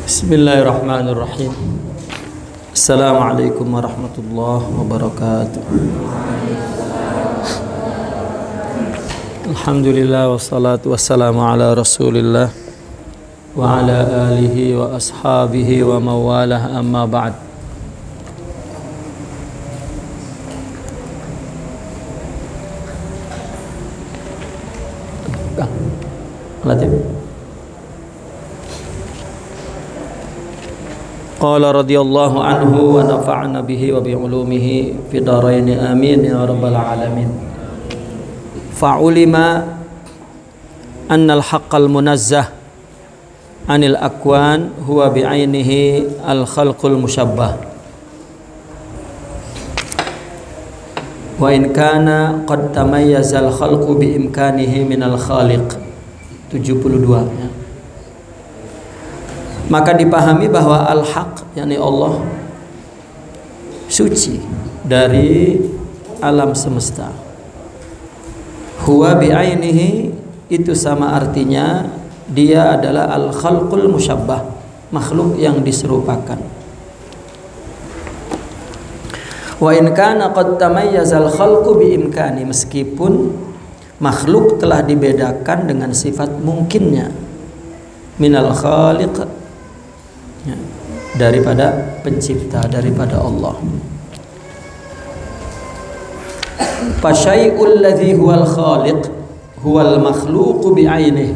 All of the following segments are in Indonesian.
Bismillahirrahmanirrahim. Assalamualaikum warahmatullahi wabarakatuh. Alhamdulillah wassalatu wassalamu ala Rasulillah wa ala alihi wa ashabihi wa mawalah, amma ba'd. Qala radhiyallahu anhu wa nafa'ana bihi wa bi ulumihi fi darain amin ya rabbal alamin. Fa'ulima anna al-haqqal munazzah anil akwan huwa bi'ainihi al-khalqul musyabbah. Wa in kana qad tamayyaza al-khalqu bi imkanihi min al-khaliq. 72 ya. Maka dipahami bahwa al-haq, yakni Allah, suci dari alam semesta. Huwa bi'ainihi, itu sama artinya dia adalah al-khalqul musyabbah, makhluk yang diserupakan. Wa in kana qad tamayyaza al-khalqu bi imkani, meskipun makhluk telah dibedakan dengan sifat mungkinnya minal khaliq, ya, daripada pencipta, daripada Allah. Fasyai'ul ladzi huwal khaliq huwal makhluqu bi'ainihi.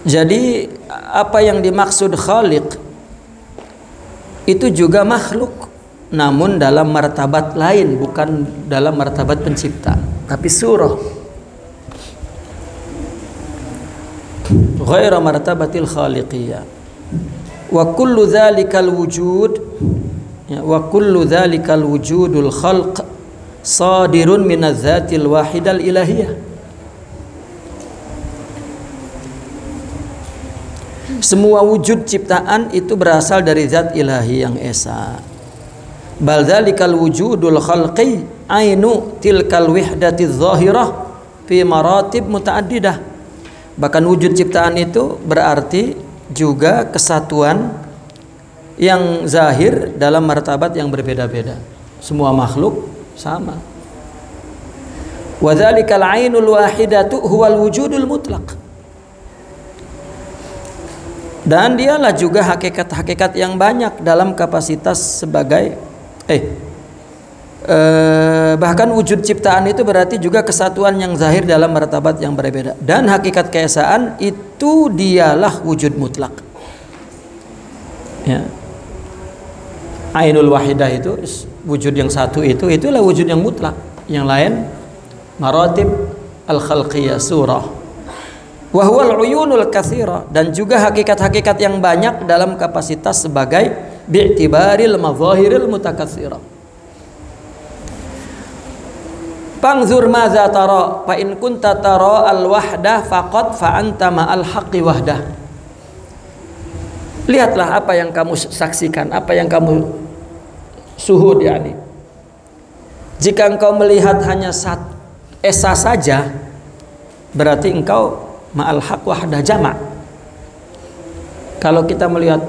Jadi apa yang dimaksud khaliq itu juga makhluk, namun dalam martabat lain, bukan dalam martabat pencipta, tapi surah ghaira martabatil khaliqiyah. Wa kullu dzalikal wujud, ya, wa kullu dzalikal wujudul khalq sadirun minaz zatil wahidal ilahiyah. Semua wujud ciptaan itu berasal dari zat ilahi yang esa. Bal dzalikal wujudul khalqi ainu tilkal wihdatiz zahirah fi maratib mutaaddidah. Bahkan wujud ciptaan itu berarti juga kesatuan yang zahir dalam martabat yang berbeda-beda. Semua makhluk sama. Wa dzalikal ainul wahidatu huwal wujudul mutlaq. Dan dialah juga hakikat-hakikat yang banyak dalam kapasitas sebagai bahkan wujud ciptaan itu berarti juga kesatuan yang zahir dalam martabat yang berbeda. Dan hakikat keesaan itu dialah wujud mutlak, ya. Ainul wahidah itu wujud yang satu, itulah wujud yang mutlak. Yang lain maratib al-khalqiyah surah. Wa huwal uyunul katsira, dan juga hakikat-hakikat yang banyak dalam kapasitas sebagai bi'tibaril mazahiril mutakatsira. Panzur madza tara fa in kunta tara al wahdah faqad fa anta ma'al haqqi wahdah. Lihatlah apa yang kamu saksikan, apa yang kamu suhud, yakni jika engkau melihat hanya esa saja, berarti engkau ma'al haq wahdah jama'. Kalau kita melihat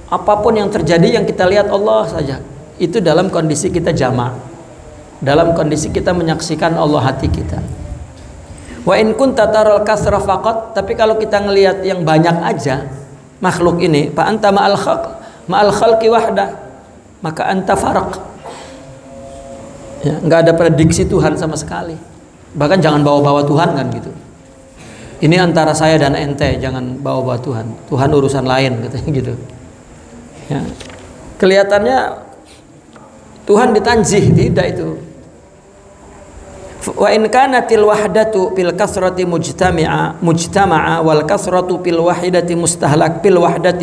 apapun yang terjadi, yang kita lihat Allah saja, itu dalam kondisi kita jama', dalam kondisi kita menyaksikan Allah hati kita. Wa in kunta taral kasra faqat, tapi kalau kita ngelihat yang banyak aja makhluk ini, fa anta ma'al khalqi wahdah, maka anta faraq, ya, nggak ada prediksi Tuhan sama sekali. Bahkan jangan bawa-bawa Tuhan kan gitu. Ini antara saya dan ente, jangan bawa-bawa Tuhan. Tuhan urusan lain katanya gitu. Ya. Kelihatannya Tuhan ditanzih, tidak itu. Wa in kanatil wahdatu fil kasrati mujtama'a wal kasratu fil wahdati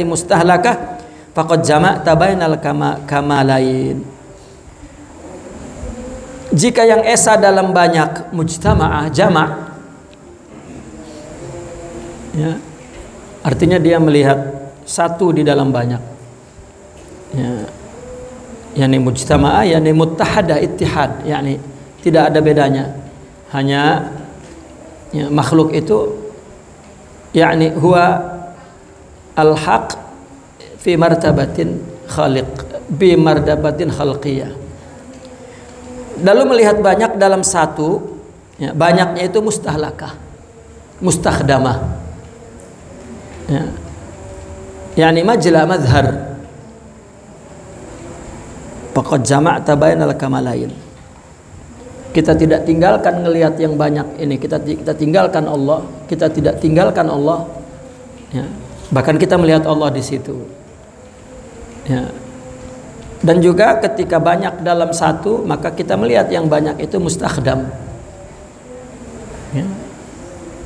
mustahlakah faqad jama'ta bainal kamalain. Jika yang esa dalam banyak mujtama'ah jama', ya, artinya dia melihat satu di dalam banyak, ya, yakni mujtama'ah, yakni muttahadah, ittihad, yakni tidak ada bedanya, hanya ya, makhluk itu yakni huwa al-haq fi martabatin khaliq bi martabatin khalqiyah. Lalu melihat banyak dalam satu, ya, banyaknya itu mustahlakah, mustakhdamah, ya, yani majla madhar. Faqad jama'ta bainal kamalain. Kita tidak tinggalkan ngelihat yang banyak ini, kita tinggalkan Allah, kita tidak tinggalkan Allah, ya. Bahkan kita melihat Allah di situ, ya. Dan juga ketika banyak dalam satu, maka kita melihat yang banyak itu mustakhdam, ya,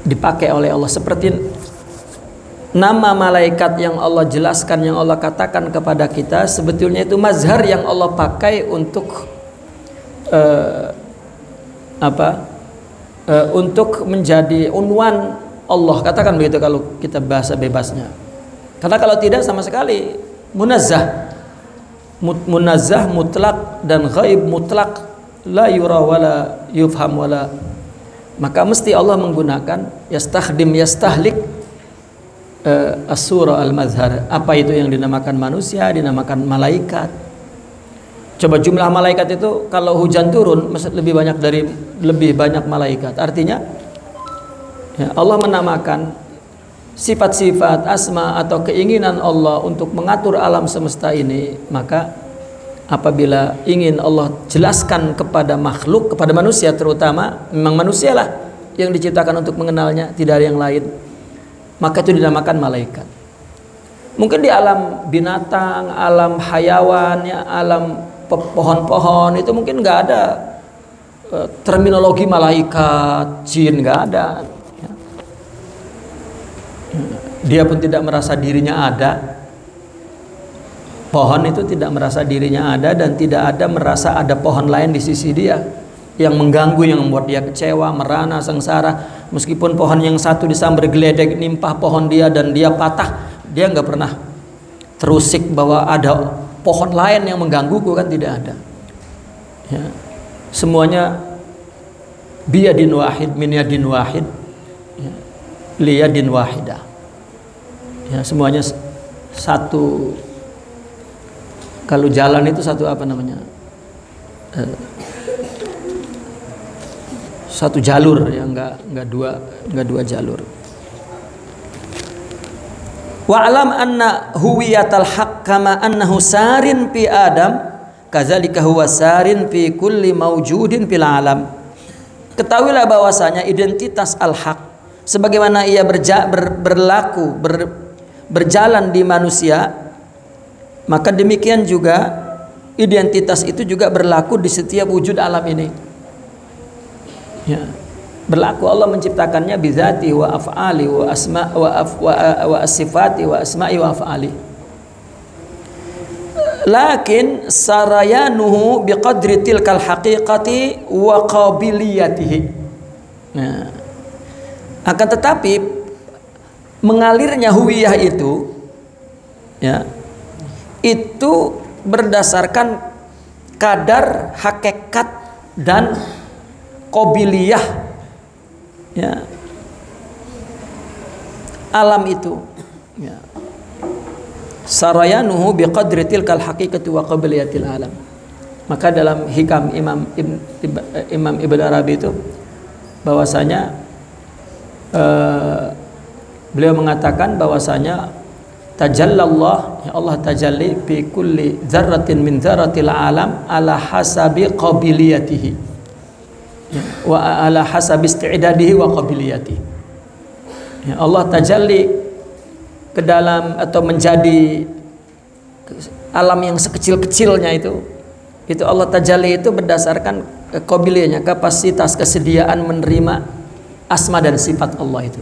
dipakai oleh Allah. Seperti nama malaikat yang Allah jelaskan, yang Allah katakan kepada kita, sebetulnya itu mazhar yang Allah pakai untuk untuk menjadi unwan Allah, katakan begitu kalau kita bahasa bebasnya. Karena kalau tidak sama sekali munazzah mutlak dan ghaib mutlak, la yura wala yufham wala, maka mesti Allah menggunakan yastahlik as-surah al-mazhar. Apa itu yang dinamakan manusia, dinamakan malaikat. Coba jumlah malaikat itu kalau hujan turun lebih banyak malaikat. Artinya ya, Allah menamakan sifat-sifat, asma atau keinginan Allah untuk mengatur alam semesta ini. Maka apabila ingin Allah jelaskan kepada makhluk, kepada manusia terutama, memang manusialah yang diciptakan untuk mengenalnya, tidak ada yang lain, maka itu dinamakan malaikat. Mungkin di alam binatang, alam hayawan, ya, alam pohon-pohon itu mungkin nggak ada terminologi malaikat, jin, nggak ada. Dia pun tidak merasa dirinya ada. Pohon itu tidak merasa dirinya ada, dan tidak ada merasa ada pohon lain di sisi dia yang mengganggu, yang membuat dia kecewa, merana, sengsara. Meskipun pohon yang satu disambar geledek nimpah pohon dia dan dia patah, dia nggak pernah terusik bahwa ada pohon lain yang menggangguku, kan tidak ada. Ya. Semuanya biyadin wahid, min yadin wahid, ya, liyadin wahidah. Ya, semuanya satu. Kalau jalan itu satu apa namanya? Satu jalur, ya, enggak dua jalur. Wa'lam anna huwiyatal haqq kama annahu sarin fi Adam, kadzalika huwa sarin fi kulli mawjudin fil alam. Ketahuilah bahwasanya identitas al-haq sebagaimana ia berjalan di manusia, maka demikian juga identitas itu juga berlaku di setiap wujud alam ini. Ya, berlaku. Allah menciptakannya bizati wa af'ali wa asma wa asifati wa asma'i wa af'ali. Lakin sarayanuhu biqadri tilkal haqiqati wa qabiliyatihi. Nah, akan tetapi mengalirnya huwiyah itu, ya, itu berdasarkan kadar hakikat dan qabiliyah, ya, alam itu, ya. Sarayanuhu biqadri tilkal haqiqati wa qabiliyatil alam. Maka dalam hikam Imam Ibn Arabi itu bahwasanya beliau mengatakan bahwasanya tajallallah, ya, Allah tajalli fi kulli dzarratin min dzarratil alam ala hasabi qabiliyatihi, ya, wa ala hasabi isti'dadihi wa qabiliyatihi. Ya, Allah tajalli ke dalam atau menjadi alam yang sekecil-kecilnya itu Allah tajalli itu berdasarkan qabiliyahnya, kapasitas kesediaan menerima asma dan sifat Allah itu.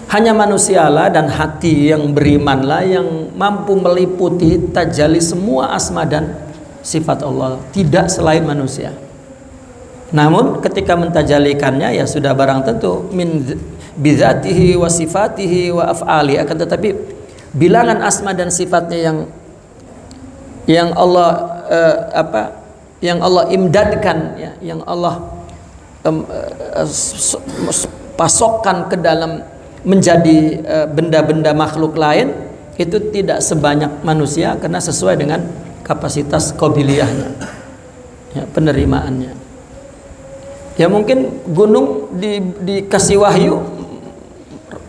Hanya manusialah dan hati yang berimanlah yang mampu meliputi tajalli semua asma dan sifat Allah, tidak selain manusia. Namun ketika mentajalikannya ya sudah barang tentu min bizatihi wa sifatihi wa af'ali, akan tetapi bilangan asma dan sifatnya yang Allah yang Allah imdadkan ya, yang Allah pasokkan ke dalam menjadi benda-benda makhluk lain itu tidak sebanyak manusia karena sesuai dengan kapasitas qabiliyahnya ya, penerimaannya. Ya mungkin gunung dikasih wahyu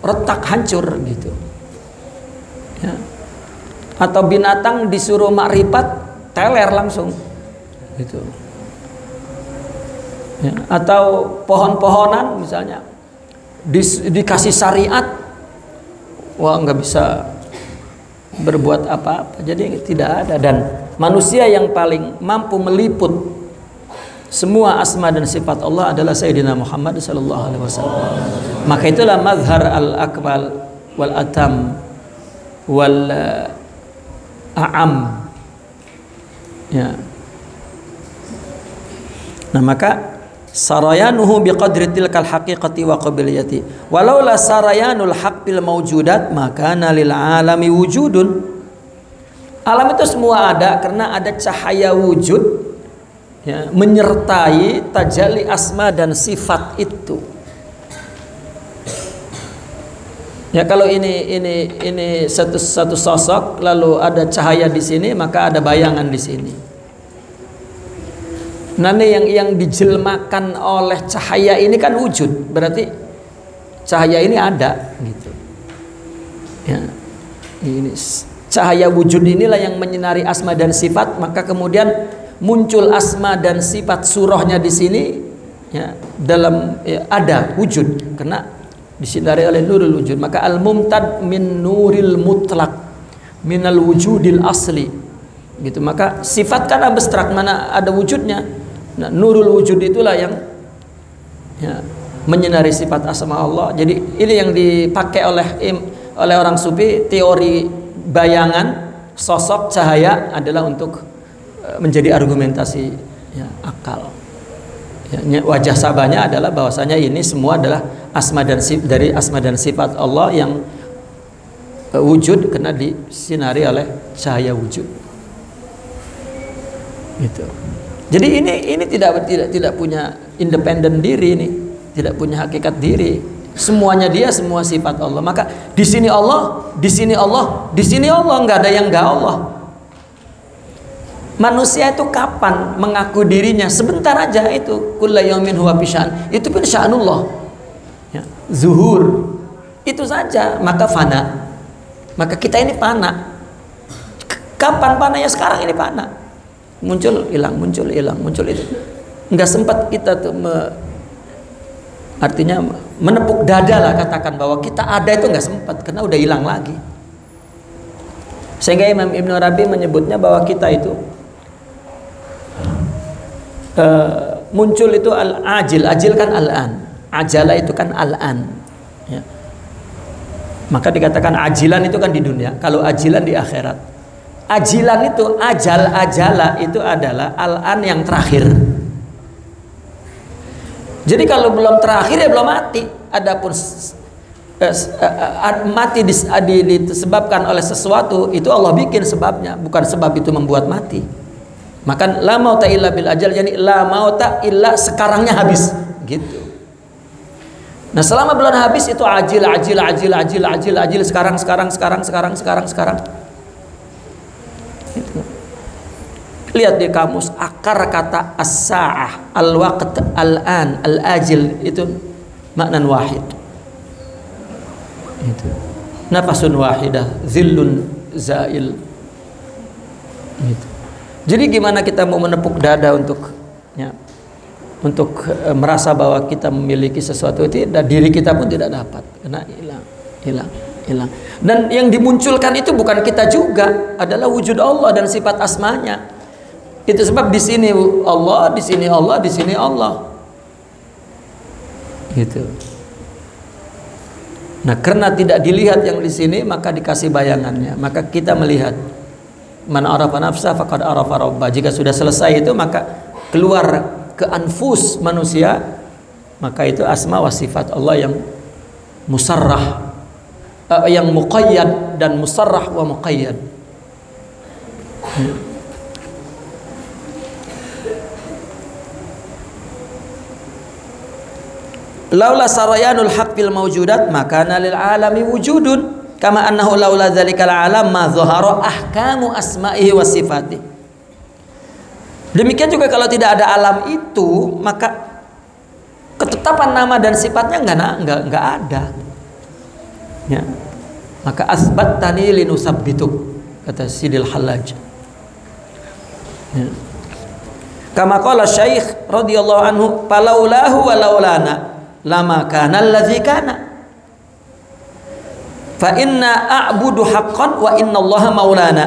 retak hancur gitu ya. Atau binatang disuruh makrifat teler langsung gitu ya. Atau pohon-pohonan misalnya dikasih syariat, wah nggak bisa berbuat apa-apa, jadi tidak ada. Dan manusia yang paling mampu meliput semua asma dan sifat Allah adalah Sayyidina Muhammad sallallahu alaihi wasallam. Maka itulah mazhar al-akmal wal atam wal a'am ya. Nah maka sarayanuhu biqadri tilkal haqiqati wa qabiliyati walaula sarayanul haqqil mawjudat maka lil alami wujudun. Alam itu semua ada karena ada cahaya wujud ya, menyertai tajalli asma dan sifat itu ya. Kalau ini satu sosok lalu ada cahaya di sini, maka ada bayangan di sini. Nanti yang dijelmakan oleh cahaya ini kan wujud, berarti cahaya ini ada gitu ya. Ini cahaya wujud inilah yang menyinari asma dan sifat, maka kemudian muncul asma dan sifat surahnya di sini ya, dalam ya, ada wujud karena disinari oleh nurul wujud. Maka al-mumtad min nuril mutlak minal wujudil asli gitu. Maka sifat kan abstrak, mana ada wujudnya. Nah, nurul wujud itulah yang ya, menyinari sifat asma Allah. Jadi ini yang dipakai oleh orang sufi, teori bayangan sosok cahaya adalah untuk menjadi argumentasi ya, akal ya. Wajah sabahnya adalah bahwasanya ini semua adalah dari asma dan sifat Allah yang wujud karena disinari oleh cahaya wujud gitu. Jadi ini tidak punya independen diri, ini tidak punya hakikat diri. Semuanya dia, semua sifat Allah. Maka di sini Allah, di sini Allah, di sini Allah, nggak ada yang nggak Allah. Manusia itu kapan mengaku dirinya? Sebentar aja itu. Kullu yaumin huwa fi sya'n. Itu pun sya'nullah. Ya, zuhur. Itu saja, maka fana. Maka kita ini fana. Kapan pananya? Sekarang ini fana. Muncul hilang, muncul hilang, muncul itu. Nggak sempat kita tuh artinya menepuk dada lah, katakan bahwa kita ada itu nggak sempat karena udah hilang lagi. Sehingga Imam Ibn Arabi menyebutnya bahwa kita itu muncul itu al-ajil, ajil kan al-an, ajala itu kan al-an ya. Maka dikatakan ajilan itu kan di dunia, kalau ajilan di akhirat. Ajilan itu ajala itu adalah al-an yang terakhir. Jadi kalau belum terakhir ya belum mati. Adapun mati disebabkan oleh sesuatu, itu Allah bikin sebabnya, bukan sebab itu membuat mati. Maka la mauta illa bil ajal, jadi la mauta illa sekarangnya habis gitu. Nah selama belum habis itu ajil sekarang gitu. Lihat di kamus akar kata as-sa'ah, al-waqt, al-an, al-ajil itu maknan wahid. Itu. Nafasun wahidah, zillun zail. Gitu. Jadi gimana kita mau menepuk dada untuk ya, untuk merasa bahwa kita memiliki sesuatu itu, dan diri kita pun tidak dapat karena hilang. Dan yang dimunculkan itu bukan kita juga, adalah wujud Allah dan sifat asmanya. Itu sebab di sini Allah, di sini Allah, di sini Allah. Gitu. Nah, karena tidak dilihat yang di sini, maka dikasih bayangannya. Maka kita melihat, man arafa nafsa faqad arafa rabbah. Jika sudah selesai itu, maka keluar ke anfus manusia, maka itu asma wa sifat Allah yang musarrah, yang muqayyad dan musarrah wa muqayyad. Laula sarayanul haq fil mawjudat maka lil alami wujudun kama annahu laula dzalikal alam ma dhahara ahkamu asma'ihi wa sifatihi. Demikian juga kalau tidak ada alam itu, maka ketetapan nama dan sifatnya enggak ada. Ya. Maka asbattani linusabbituk, kata Sidil Hallaj. Ya. Kama qala Syekh radhiyallahu anhu, falaulahu wa laulana lama kana allazi kana. Fa inna a'budu haqqan wa inna Allaha maulana.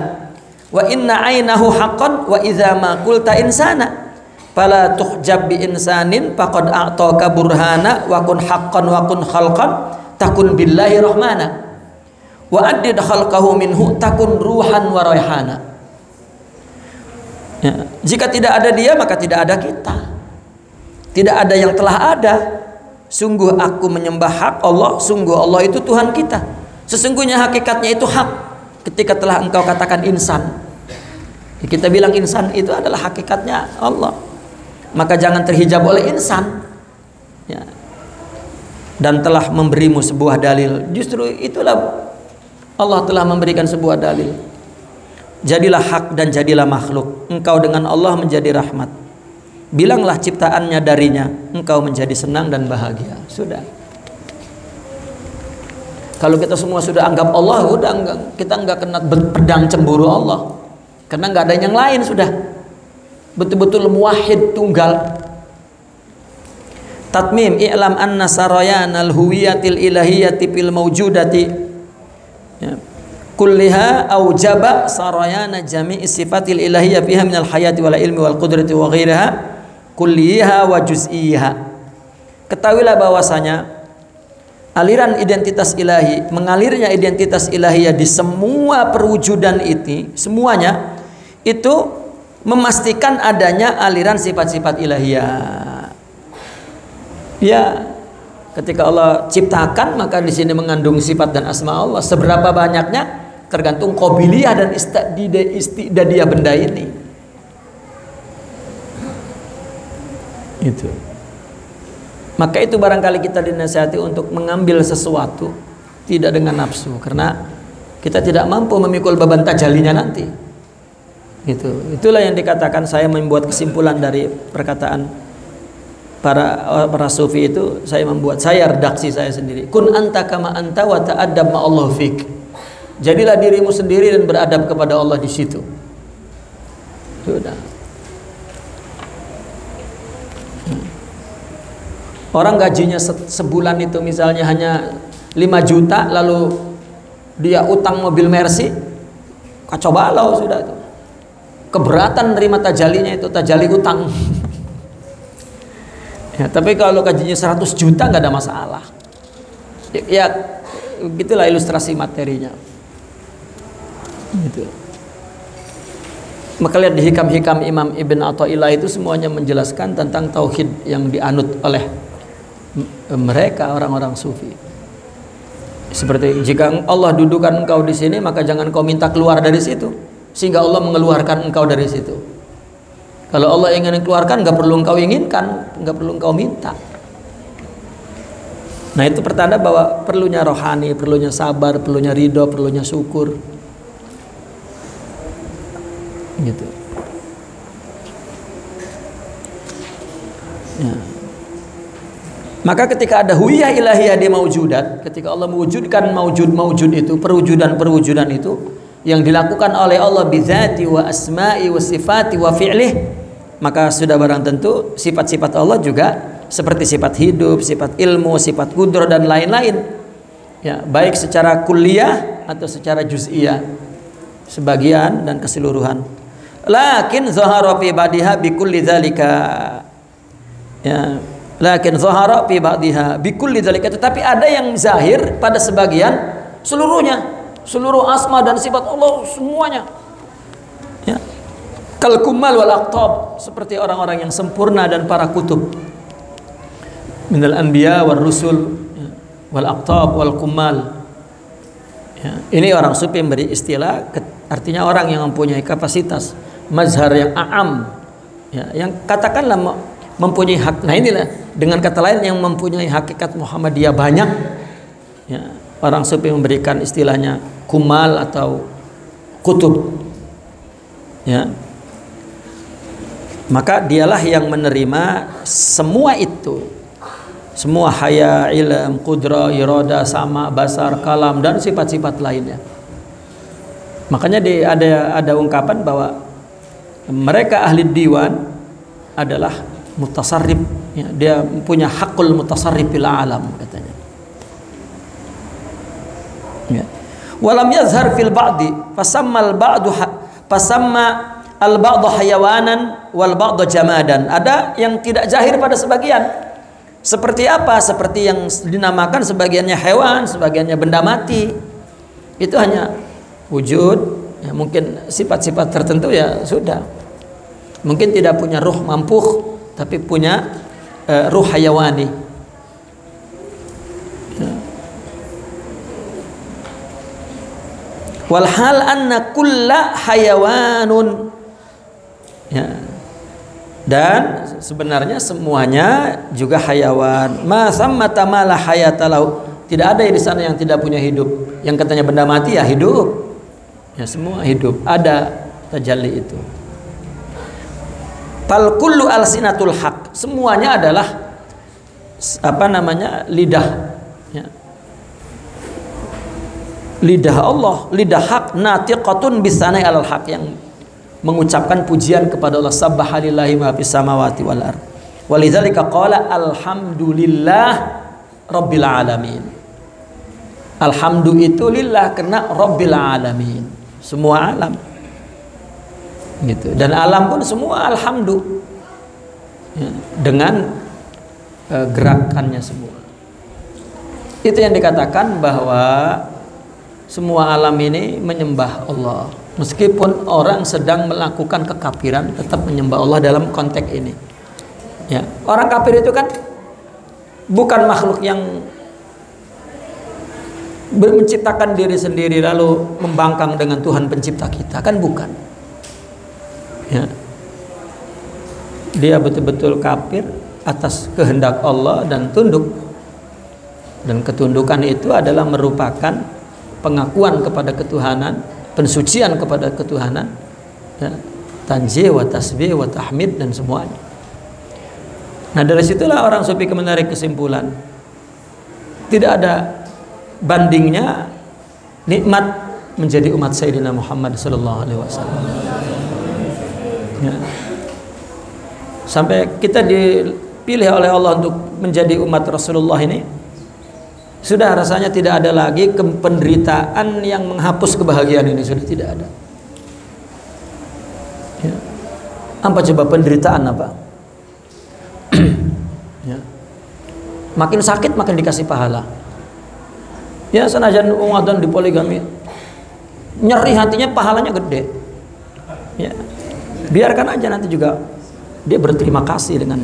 Wa inna ainahu haqqan wa idza ma qulta insana fala tuhjab bi insanin faqad a'taka burhana wa kun haqqan wa kun khalqan takun billahi rahmana wa addid khalqahu minhu takun ruhan wa raihana. Ya, jika tidak ada dia maka tidak ada kita. Tidak ada yang telah ada. Sungguh aku menyembah hak Allah, sungguh Allah itu Tuhan kita. Sesungguhnya hakikatnya itu hak. Ketika telah engkau katakan insan, kita bilang insan itu adalah hakikatnya Allah, maka jangan terhijab oleh insan, ya. Dan telah memberimu sebuah dalil. Justru itulah Allah telah memberikan sebuah dalil. Jadilah hak dan jadilah makhluk. Engkau dengan Allah menjadi rahmat. Bilanglah ciptaannya darinya, engkau menjadi senang dan bahagia. Sudah. Kalau kita semua sudah anggap Allah, udah kita enggak kena pedang cemburu Allah. Karena enggak ada yang lain sudah. Betul-betul muwahhid tunggal. Tatmim i'lam anna sarayanal huwiyatil ilahiyyati fil mawjudati, ya, kulliha aujaba sarayana jami'i sifatil ilahiyyah fiha minal hayati wal ilmi wal qudrati wa ghairiha kulliha wa juz'iha. Ketahuilah bahwasanya aliran identitas ilahi, mengalirnya identitas ilahiyah di semua perwujudan itu, semuanya itu memastikan adanya aliran sifat-sifat ilahiyah. Ya, ketika Allah ciptakan maka di sini mengandung sifat dan asma Allah. Seberapa banyaknya tergantung qabiliyah dan istidadiyah benda ini. Itu. Maka itu barangkali kita dinasihati untuk mengambil sesuatu tidak dengan nafsu, karena kita tidak mampu memikul beban tajalinya nanti. Itulah yang dikatakan, saya membuat kesimpulan dari perkataan para sufi itu, saya redaksi saya sendiri. Kun anta kama anta wa ta'addab ma Allah fik. Jadilah dirimu sendiri dan beradab kepada Allah di situ. Sudah. Orang gajinya sebulan itu misalnya hanya 5 juta, lalu dia utang mobil Mercy, kacau balau sudah itu. Keberatan nerima tajalinya itu, tajali utang. Ya, tapi kalau gajinya 100 juta nggak ada masalah. Ya, begitulah ilustrasi materinya. Gitu. Maka lihat di hikam-hikam Imam Ibn Athaillah itu semuanya menjelaskan tentang tauhid yang dianut oleh mereka orang-orang sufi. Seperti jika Allah dudukan engkau di sini, maka jangan kau minta keluar dari situ, sehingga Allah mengeluarkan engkau dari situ. Kalau Allah ingin keluarkan, nggak perlu engkau inginkan, nggak perlu engkau minta. Nah, itu pertanda bahwa perlunya rohani, perlunya sabar, perlunya ridho, perlunya syukur. Gitu. Ya. Maka ketika ada huwiyah ilahiyah di maujudat, ketika Allah mewujudkan maujud itu, perwujudan itu yang dilakukan oleh Allah bizati wa asma'i wa sifati wa fi'lih, maka sudah barang tentu sifat-sifat Allah juga seperti sifat hidup, sifat ilmu, sifat qudrah dan lain-lain. Ya, baik secara kulliyah atau secara juz'iyah, sebagian dan keseluruhan. Lakin zahara fi badiha bi kulli dzalika. Ya, Lakin zahara fi ba'dihha bikulli dzalika, tetapi ada yang zahir pada sebagian, seluruhnya, seluruh asma dan sifat Allah semuanya. Ya. Kal kumal wal aqtab, seperti orang-orang yang sempurna dan para kutub. Minal anbiya wal rusul, ya, wal aqtab wal kumal. Ya, ini orang sufi memberi istilah, artinya orang yang mempunyai kapasitas mazhar yang a'am, ya, yang katakanlah mempunyai hak. Nah inilah, dengan kata lain, yang mempunyai hakikat Muhammadiyah banyak, ya, orang sufi memberikan istilahnya kumal atau kutub, ya. Maka dialah yang menerima semua itu, semua haya, ilm, qudrah, irada, sama, basar, kalam, dan sifat-sifat lainnya. Makanya ada ungkapan bahwa mereka ahli diwan adalah mutasarrif, ya, dia punya hakul mutasarrif fil alam, katanya. Ya. Walam yazhar fil ba'di fasamma al ba'du hayawanan wal ba'du jamadan. Ada yang tidak zahir pada sebagian. Seperti apa? Seperti yang dinamakan sebagiannya hewan, sebagiannya benda mati. Itu hanya wujud, ya, mungkin sifat-sifat tertentu, ya sudah. Mungkin tidak punya ruh mampuh, tapi punya ruh hayawani. Ya. Walhal anna kulla hayawanun, ya. Dan sebenarnya semuanya juga hayawan. Ma sammata ma la hayata lahu. Tidak ada di sana yang tidak punya hidup. Yang katanya benda mati, ya hidup. Ya semua hidup. Ada tajalli itu. Fal kullu alsinatul haq. Semuanya adalah lidah, ya. Lidah Allah, lidah hak, natiqatun bisanai alal haq, yang mengucapkan pujian kepada Allah. Subhanallahi ma fis samawati wal ard. Walidzalika qala alhamdulillah rabbil alamin. Alhamdu itu lillah, karena rabbil alamin, semua alam. Gitu. Dan alam pun semua alhamdu, ya, dengan gerakannya semua. Itu yang dikatakan bahwa semua alam ini menyembah Allah. Meskipun orang sedang melakukan kekafiran, tetap menyembah Allah dalam konteks ini. Ya, orang kafir itu kan bukan makhluk yang menciptakan diri sendiri lalu membangkang dengan Tuhan pencipta kita, kan bukan. Ya. Dia betul-betul kafir atas kehendak Allah dan tunduk. Dan ketundukan itu adalah merupakan pengakuan kepada ketuhanan, pensucian kepada ketuhanan, ya, tanzih wa tasbih wa tahmid dan semuanya. Nah, dari situlah orang sufi menarik kesimpulan, tidak ada bandingnya nikmat menjadi umat Sayyidina Muhammad sallallahu alaihi wasallam. Ya. Sampai kita dipilih oleh Allah untuk menjadi umat Rasulullah ini, sudah rasanya tidak ada lagi penderitaan yang menghapus kebahagiaan ini, sudah tidak ada. Ya. Apa coba penderitaan apa? Ya. Makin sakit makin dikasih pahala. Ya, senajan umadan di poligami, nyeri hatinya, pahalanya gede. Ya. Biarkan aja, nanti juga dia berterima kasih dengan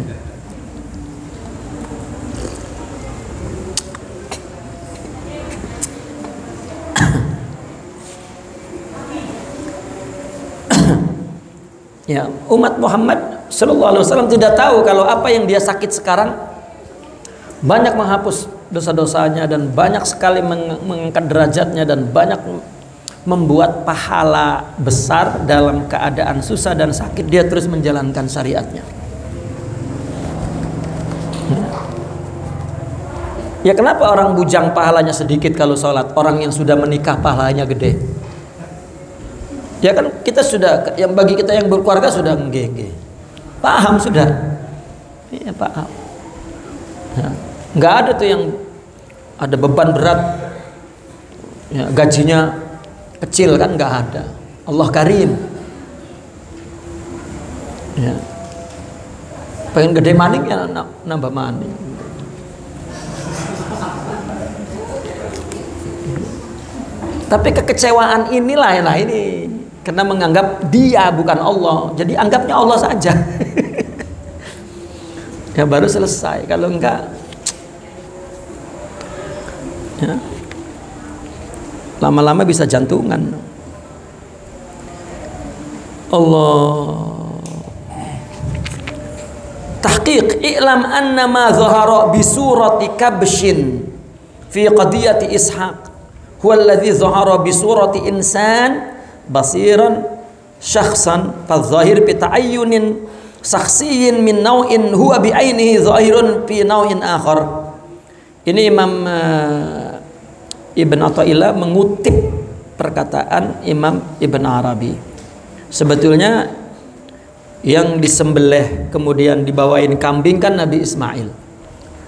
ya, umat Muhammad sallallahu alaihi wasallam tidak tahu kalau apa yang dia sakit sekarang banyak menghapus dosa-dosanya dan banyak sekali mengangkat derajatnya dan banyak membuat pahala besar dalam keadaan susah dan sakit, dia terus menjalankan syariatnya. Ya, kenapa orang bujang pahalanya sedikit kalau sholat, orang yang sudah menikah pahalanya gede? Ya kan, kita sudah, yang bagi kita yang berkeluarga sudah nggih, paham sudah, ya paham. Ya. Nggak ada tuh yang ada beban berat, ya, gajinya kecil, kan nggak ada. Allah karim. Ya. pengen gede maning ya nambah maning. Tapi kekecewaan inilah ini karena menganggap dia bukan Allah, jadi anggapnya Allah saja. Ya baru selesai. Kalau enggak, ya, lama-lama bisa jantungan. Allah. Tahqiq i'lam anna ma zahara bi surati kabshin fi qadiyati Ishaq huwa alladhi zahara bi surati insan basiran syakhsan fadh-dhahir bi ta'ayyunin shakhsiyyin min naw'in huwa bi ainihi zahirun fi naw'in akhar. Ini Imam Ibn Athaillah mengutip perkataan Imam Ibn Arabi. Sebetulnya yang disembelih kemudian dibawain kambing kan Nabi Ismail.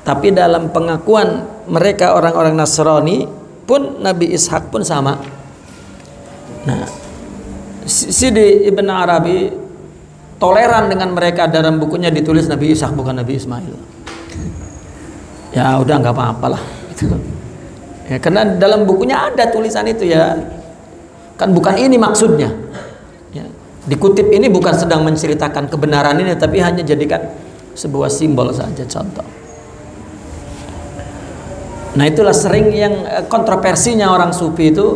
Tapi dalam pengakuan mereka orang-orang Nasrani pun Nabi Ishak pun sama. Nah, Sidi Ibn Arabi toleran dengan mereka, dalam bukunya ditulis Nabi Ishak bukan Nabi Ismail. Ya udah nggak apa-apalah gitu. Ya, karena dalam bukunya ada tulisan itu ya. Kan bukan ini maksudnya. Ya, dikutip ini bukan sedang menceritakan kebenaran ini, tapi hanya jadikan sebuah simbol saja, contoh. Nah itulah sering yang kontroversinya orang sufi itu,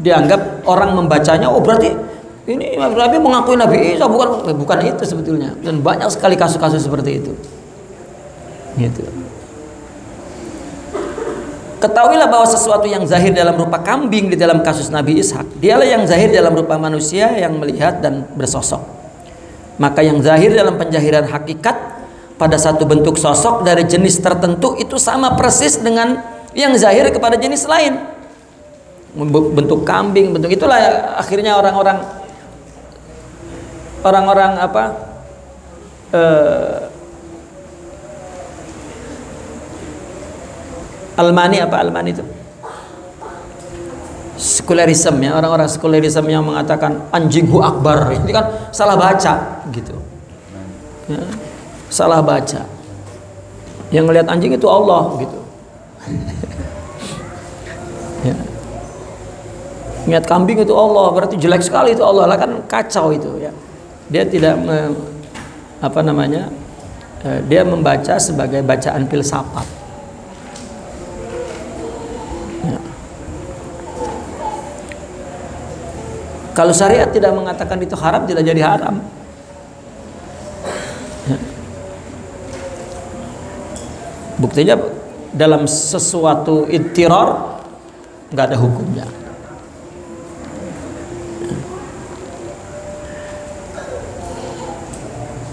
dianggap orang membacanya, oh berarti ini Nabi mengakui Nabi Isa, bukan itu sebetulnya. Dan banyak sekali kasus-kasus seperti itu. Gitu. Ketahuilah bahwa sesuatu yang zahir dalam rupa kambing di dalam kasus Nabi Ishak, dialah yang zahir dalam rupa manusia yang melihat dan bersosok. Maka yang zahir dalam penjahiran hakikat pada satu bentuk sosok dari jenis tertentu itu sama persis dengan yang zahir kepada jenis lain. Bentuk kambing, bentuk itulah akhirnya orang-orang Almani itu sekularisme ya, orang-orang sekularisme yang mengatakan anjinghu akbar, ini kan salah baca gitu ya, salah baca. Yang ngelihat anjing itu Allah gitu. Ya. Niat kambing itu Allah, berarti jelek sekali itu Allah, lah kan kacau itu ya. Dia tidak dia membaca sebagai bacaan filsafat. Kalau syariat tidak mengatakan itu haram, tidak jadi haram. Buktinya dalam sesuatu ittirar nggak ada hukumnya.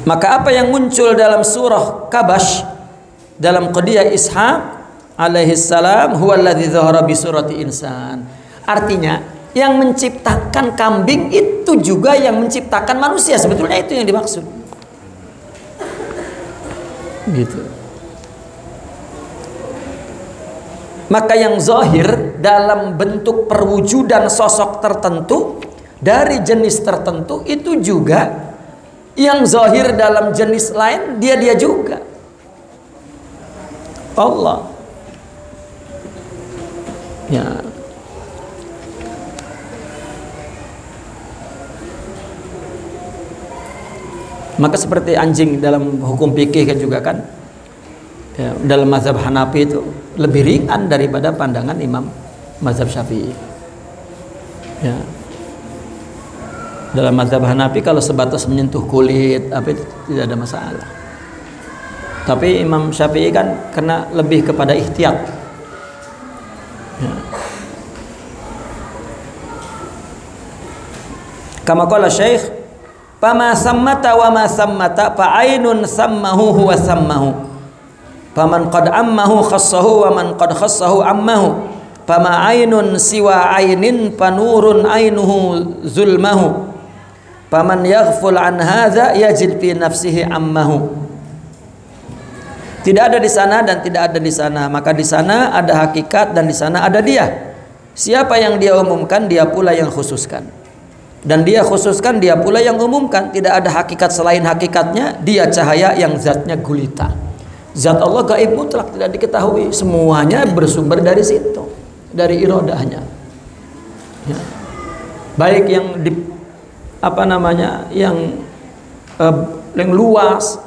Maka apa yang muncul dalam surah Kabash dalam qadiyah Ishaq alaihi salam huwa alladzi zahara bi surati insan. Artinya yang menciptakan kambing itu juga yang menciptakan manusia, sebetulnya itu yang dimaksud. Gitu. Maka yang zahir dalam bentuk perwujudan sosok tertentu dari jenis tertentu itu juga yang zahir dalam jenis lain dia juga Allah. Ya. Maka seperti anjing dalam hukum fikih kan juga kan ya, dalam mazhab Hanafi itu lebih ringan daripada pandangan Imam mazhab Syafi'i. Ya. Dalam mazhab Hanafi kalau sebatas menyentuh kulit apa itu tidak ada masalah. Tapi Imam Syafi'i kan kena lebih kepada ihtiyat. Ya. Kama qala Syekh, "Fama sammata wa ma sammata fa ainun sammahu huwa sammahu. Faman qad ammahu khassahu wa man qad khassahu ammahu. Fama ainun siwa ainin fanurun ainuhu zulmahu. Faman yaghful an hadza yajid fi nafsihi ammahu." Tidak ada di sana dan tidak ada di sana, maka di sana ada hakikat dan di sana ada dia. Siapa yang dia umumkan, dia pula yang khususkan. Dan dia khususkan, dia pula yang umumkan, tidak ada hakikat selain hakikatnya, dia cahaya yang zatnya gulita. Zat Allah gaib mutlak, tidak diketahui, semuanya bersumber dari situ, dari iradahnya. Ya. Baik yang di apa namanya, yang luas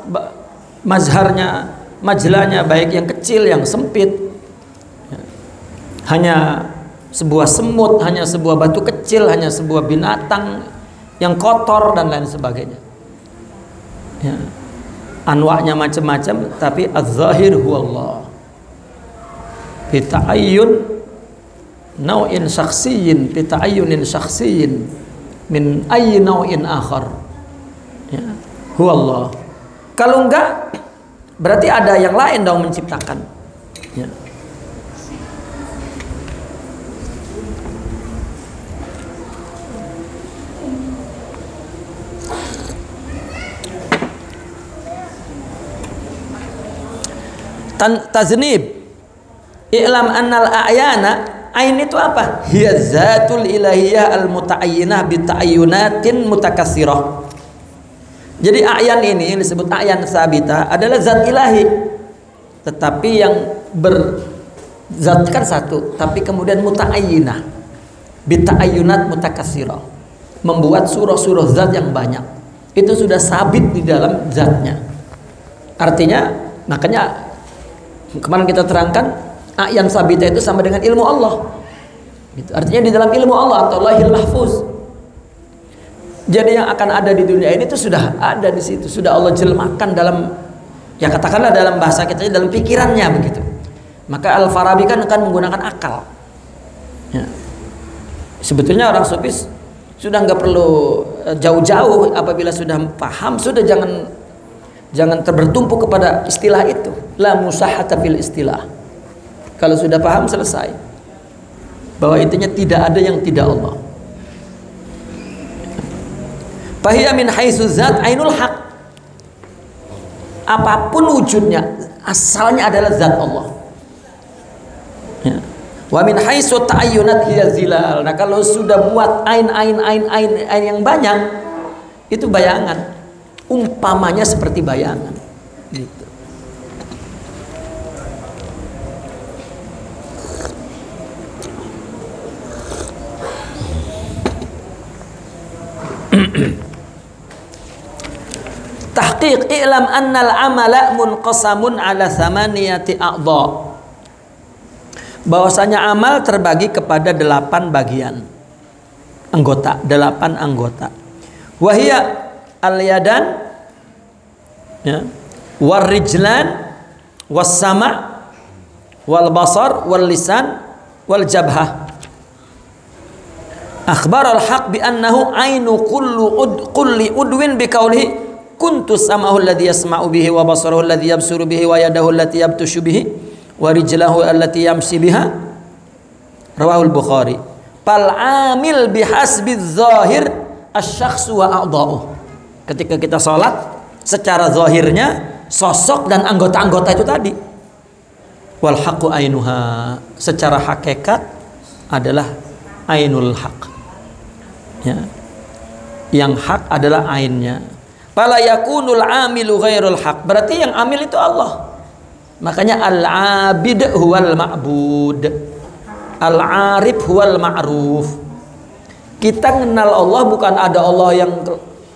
mazharnya, majlanya, baik yang kecil, yang sempit, ya. Hanya sebuah semut, hanya sebuah batu kecil, hanya sebuah binatang yang kotor dan lain sebagainya. Ya. Anwa'nya macam-macam, tapi az-zahir huwallah. Bi ta'ayyun nau'in syakhsiyyin, bi ta'ayyunin syakhsiyyin min ayyi nau'in akhar. Ya. Huwallah. Kalau enggak, berarti ada yang lain dong menciptakan. Ya. Taznib, i'lam annal a'yana, ain itu apa? Hiya zatul ilahiyah al muta'ayyinah bi ta'ayyunatin mutakatsirah. Jadi a'yan ini yang disebut a'yan sabita adalah zat ilahi, tetapi yang berzat kan satu, tapi kemudian muta'ayyinah bi ta'ayyunat mutakatsirah, membuat surah-surah zat yang banyak. Itu sudah sabit di dalam zatnya. Artinya, makanya kemarin kita terangkan a'yan sabita itu sama dengan ilmu Allah. Gitu. Artinya di dalam ilmu Allah atau Lauhil Mahfuz. Jadi yang akan ada di dunia ini itu sudah ada di situ, sudah Allah jelmakan dalam, ya katakanlah dalam bahasa kita, dalam pikirannya begitu. Maka Al-Farabi kan akan menggunakan akal. Ya. Sebetulnya orang sufis sudah nggak perlu jauh-jauh, apabila sudah paham sudah jangan bertumpu kepada istilah itu. La musahhata fil istilah. Kalau sudah paham selesai. Bahwa intinya tidak ada yang tidak Allah. Fahiya min haitsu zat ainul haq. Apapun wujudnya, asalnya adalah zat Allah. Ya. Wa min haitsu ta'ayyunat hiya zilal. Nah, kalau sudah buat ain yang banyak, itu bayangan. Umpamanya seperti bayangan gitu. Tahqiq, i'lam annal amala munqasamun ala thamaniyati a'dha. Bahwasanya amal terbagi kepada 8 bagian anggota, 8 anggota. Wahia al-yadan, ya, wal rijlan, was sama, wal basar, wal lisan, wal jabhah. Akhbar al-haq bi annahu ainu kulli udwin bi qawlihi kuntu sam'ahu alladhi yasma'u bihi wa basaruhu alladhi yabsuru bihi wa yadahu allati yabtushu bihi wa rijlahu allati yamshi biha. Rawahul Bukhari. Fal amil bihasbi dzahir asy-syakhsu wa a'dha'uh. Ketika kita sholat, secara zahirnya sosok dan anggota-anggota itu tadi. Wal haqqu ainuha, secara hakikat adalah ainul haq. Ya. Yang hak adalah ainnya. Fala yakunul amilu ghairul haq. Berarti yang amil itu Allah. Makanya al-abid huwal ma'bud. Al-arif huwal ma'ruf. Kita kenal Allah bukan ada Allah yang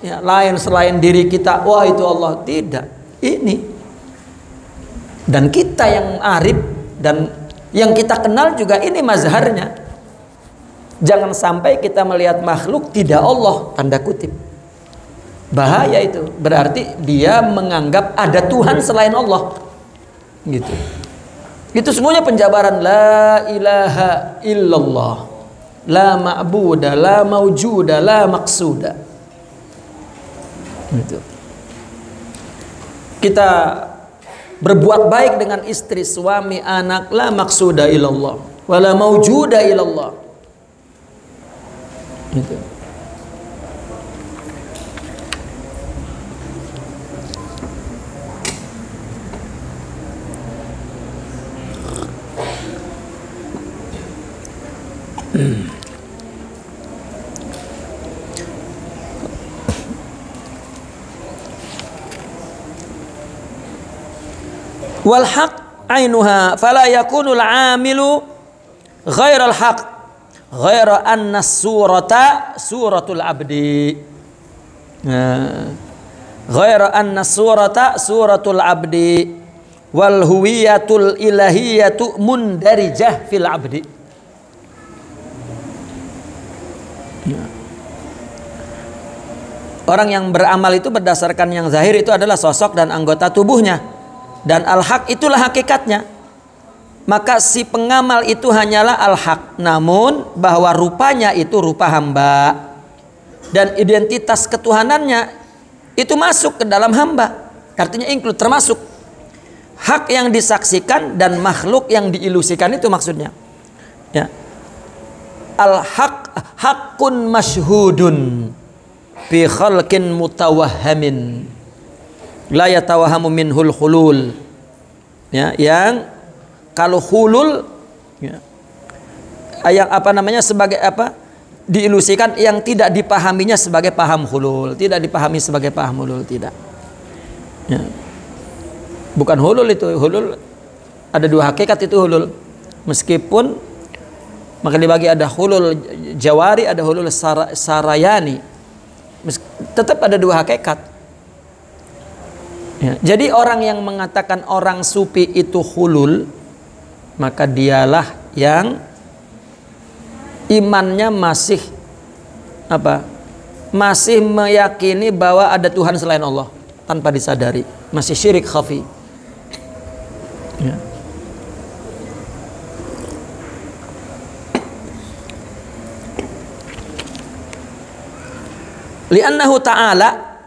ya, lain selain diri kita, wah itu Allah, tidak, ini. Dan kita yang arif dan yang kita kenal juga ini mazharnya. Jangan sampai kita melihat makhluk tidak Allah, tanda kutip. Bahaya itu, berarti dia menganggap ada Tuhan selain Allah. Gitu. Itu semuanya penjabaran la ilaha illallah, la ma'buda, la maujuda, la maqsuda. Gitu. Kita berbuat baik dengan istri, suami, anak, la maqsuda illallah, wala maujuda illallah. Gitu. Wal haq ainuha fala yakunul amilu ghairal haq ghaira anna surata suratul abdi. Ghaira anna surata suratul abdi wal huwiyatul ilahiyatu mundarijah fil abdi. Orang yang beramal itu berdasarkan yang zahir itu adalah sosok dan anggota tubuhnya, dan al-haq itulah hakikatnya. Maka si pengamal itu hanyalah al-haq, namun bahwa rupanya itu rupa hamba dan identitas ketuhanannya itu masuk ke dalam hamba, artinya include, termasuk hak yang disaksikan dan makhluk yang diilusikan, itu maksudnya ya. Al-haq haqqun masyhudun fi khalqin mutawahhamin la yatawahamu minhul khulul, ya, yang kalau khulul ya, yang apa namanya, sebagai apa, diilusikan, yang tidak dipahaminya sebagai paham hulul, tidak dipahami sebagai paham hulul, tidak ya. Bukan hulul itu, hulul ada dua hakikat itu hulul, meskipun maka dibagi ada hulul jawari, ada hulul sarayani, tetap ada dua hakikat ya. Jadi orang yang mengatakan orang sufi itu hulul, maka dialah yang imannya masih apa? Masih meyakini bahwa ada Tuhan selain Allah tanpa disadari, masih syirik khafi. Ya. Li'annahu ta'ala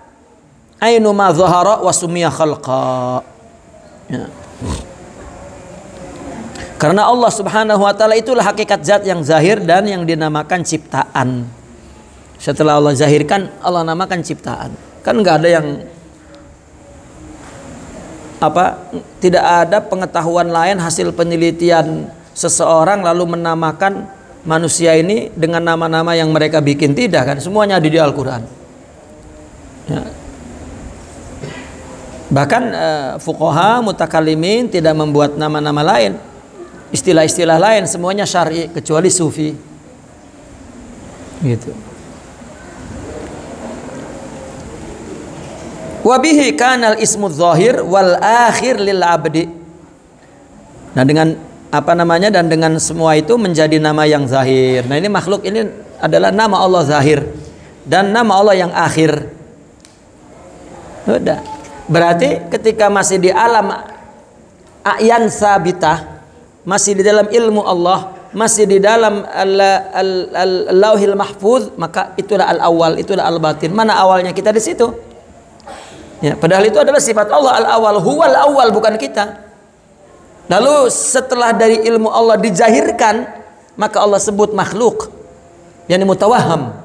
ainu ma dhahara wa sumiya khalqa. Ya. Karena Allah Subhanahu wa taala itulah hakikat zat yang zahir dan yang dinamakan ciptaan. Setelah Allah zahirkan, Allah namakan ciptaan. Kan enggak ada yang apa, tidak ada pengetahuan lain hasil penelitian seseorang lalu menamakan manusia ini dengan nama-nama yang mereka bikin, tidak kan, semuanya ada di Al-Quran ya. Bahkan fuqaha mutakallimin tidak membuat nama-nama lain, istilah-istilah lain, semuanya syar'i kecuali sufi gitu. Wabihi kanal ismu zahir wal akhir lil abdi. Nah, dengan apa namanya, dan dengan semua itu menjadi nama yang zahir. Nah, ini makhluk ini adalah nama Allah zahir dan nama Allah yang akhir. Udah. Berarti ketika masih di alam a'yan sabitah, masih di dalam ilmu Allah, masih di dalam al-lauhil mahfuz, maka itulah al-awwal, itulah al-batin. Mana awalnya kita di situ? Ya, padahal itu adalah sifat Allah, al-awwal, huwal awwal, bukan kita. Lalu setelah dari ilmu Allah dijahirkan, maka Allah sebut makhluk, yakni mutawahham,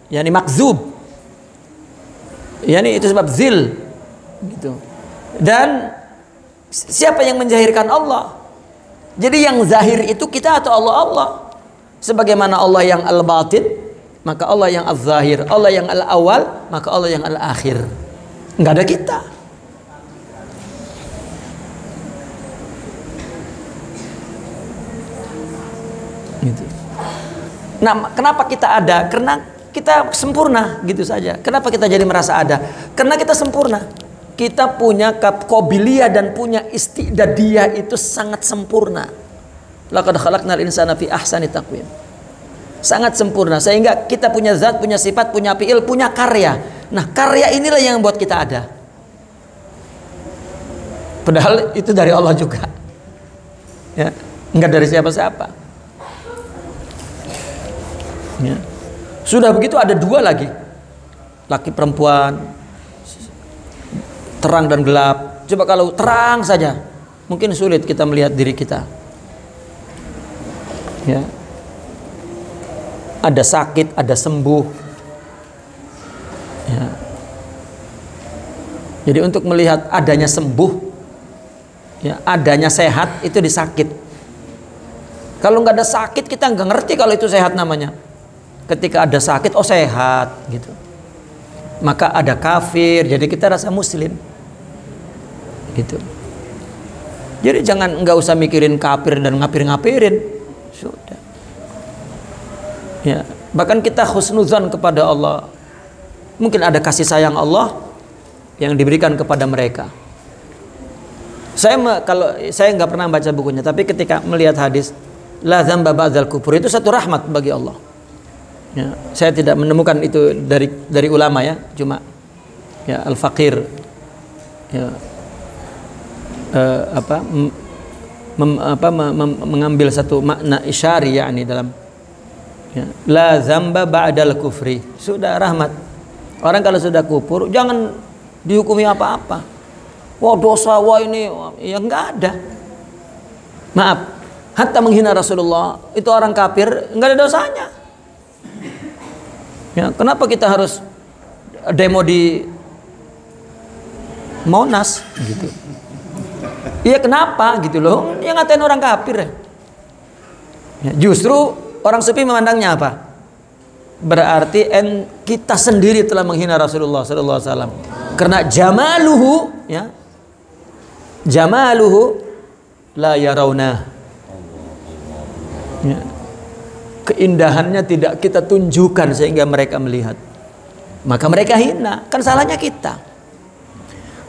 yakni makzub, yakni itu sebab zil gitu. Dan siapa yang menjahirkan Allah? Jadi yang zahir itu kita atau Allah? Sebagaimana Allah yang al-batin, maka Allah yang al-zahir. Allah yang al-awwal, maka Allah yang al-akhir. Enggak ada kita. Gitu. Nah, kenapa kita ada? Karena kita sempurna, gitu saja. Kenapa kita jadi merasa ada? Karena kita sempurna. Kita punya kobiliyah dan punya istidadiyah itu sangat sempurna. Laqad khalaqnal insana fi ahsani taqwim. Sangat sempurna, sehingga kita punya zat, punya sifat, punya fi'il, punya karya. Nah, karya inilah yang membuat kita ada. Padahal itu dari Allah juga ya, enggak dari siapa-siapa ya. Sudah begitu ada dua lagi, laki perempuan, terang dan gelap. Coba kalau terang saja mungkin sulit kita melihat diri kita ya. Ada sakit, ada sembuh ya. Jadi untuk melihat adanya sembuh ya, adanya sehat, itu disakit. Kalau nggak ada sakit kita nggak ngerti kalau itu sehat namanya. Ketika ada sakit, oh sehat gitu. Maka ada kafir, jadi kita rasa muslim gitu. Jadi nggak usah mikirin kafir dan ngapir-ngapirin. Sudah. Ya, bahkan kita husnuzan kepada Allah. Mungkin ada kasih sayang Allah yang diberikan kepada mereka. Kalau saya nggak pernah baca bukunya, tapi ketika melihat hadis la dzamba ba'dal kufur, itu satu rahmat bagi Allah. Ya, saya tidak menemukan itu dari ulama ya, cuma ya al-faqir ya, mengambil satu makna isyari yakni dalam ya, la dzamba ba'dal kufri, sudah rahmat. Orang kalau sudah kufur jangan dihukumi apa-apa. Wah dosa, wah ini ya nggak ada. Maaf, hatta menghina Rasulullah itu orang kafir nggak ada dosanya. Ya, kenapa kita harus demo di Monas gitu? Iya kenapa gitu loh? Yang ngatain orang kafir ya. Ya, justru orang sufi memandangnya apa? Berarti kita sendiri telah menghina Rasulullah sallallahu alaihi wasallam. Karena jamaluhu ya. Jamaluhu la yarawna. Ya. Keindahannya tidak kita tunjukkan sehingga mereka melihat. Maka mereka hina. Kan salahnya kita.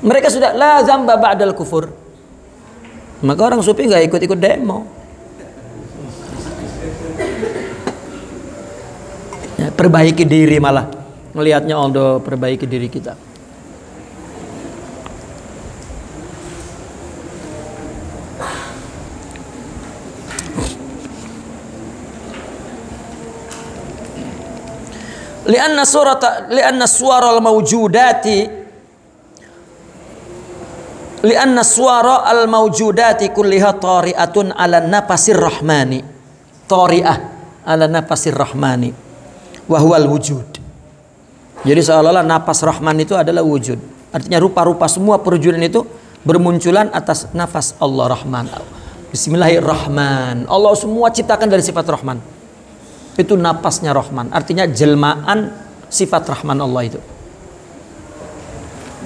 Mereka sudah la dzamba ba'dal kufur. Maka orang sufi nggak ikut-ikut demo. Ya, perbaiki diri malah. Melihatnya Allah perbaiki diri kita. Lianna suara al-mawjudati kulliha tari'atun ala nafasir rahmani. Tari'ah ala nafasir rahmani wa huwal wujud. Jadi seolah-olah nafas rahman itu adalah wujud. Artinya rupa-rupa semua perwujudan itu bermunculan atas nafas Allah Rahman. Bismillahirrahman. Allah semua ciptakan dari sifat Rahman. Itu napasnya Rahman, artinya jelmaan sifat Rahman Allah itu.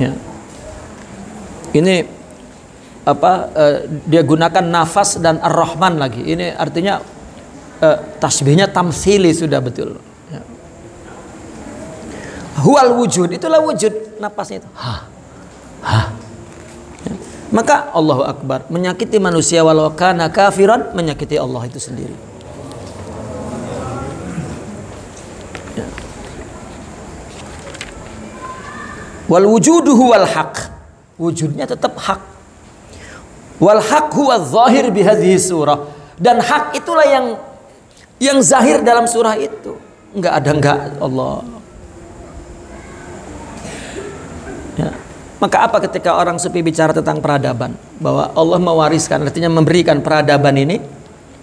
Ya. Ini dia gunakan nafas dan ar-Rahman lagi. Ini artinya tasbihnya tamtsili sudah betul. Ya. Huwal wujud, itulah wujud napasnya itu. Ya. Maka Allahu Akbar, menyakiti manusia walau kana kafiran, menyakiti Allah itu sendiri. Wal wujudu huwal haq, wujudnya tetap hak. Wal haq huwa zahir bihadhihi surah, dan hak itulah yang zahir dalam surah itu. Enggak ada enggak Allah. Ya. Maka apa ketika orang sufi bicara tentang peradaban, bahwa Allah mewariskan, artinya memberikan peradaban ini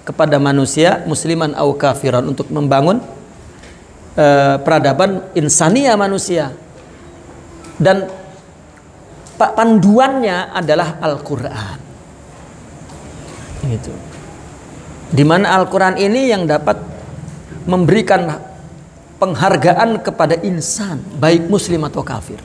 kepada manusia musliman au kafiran, untuk membangun peradaban insania manusia. Dan panduannya adalah Al-Quran. Gitu. Di mana Al-Quran ini yang dapat memberikan penghargaan kepada insan, baik muslim atau kafir.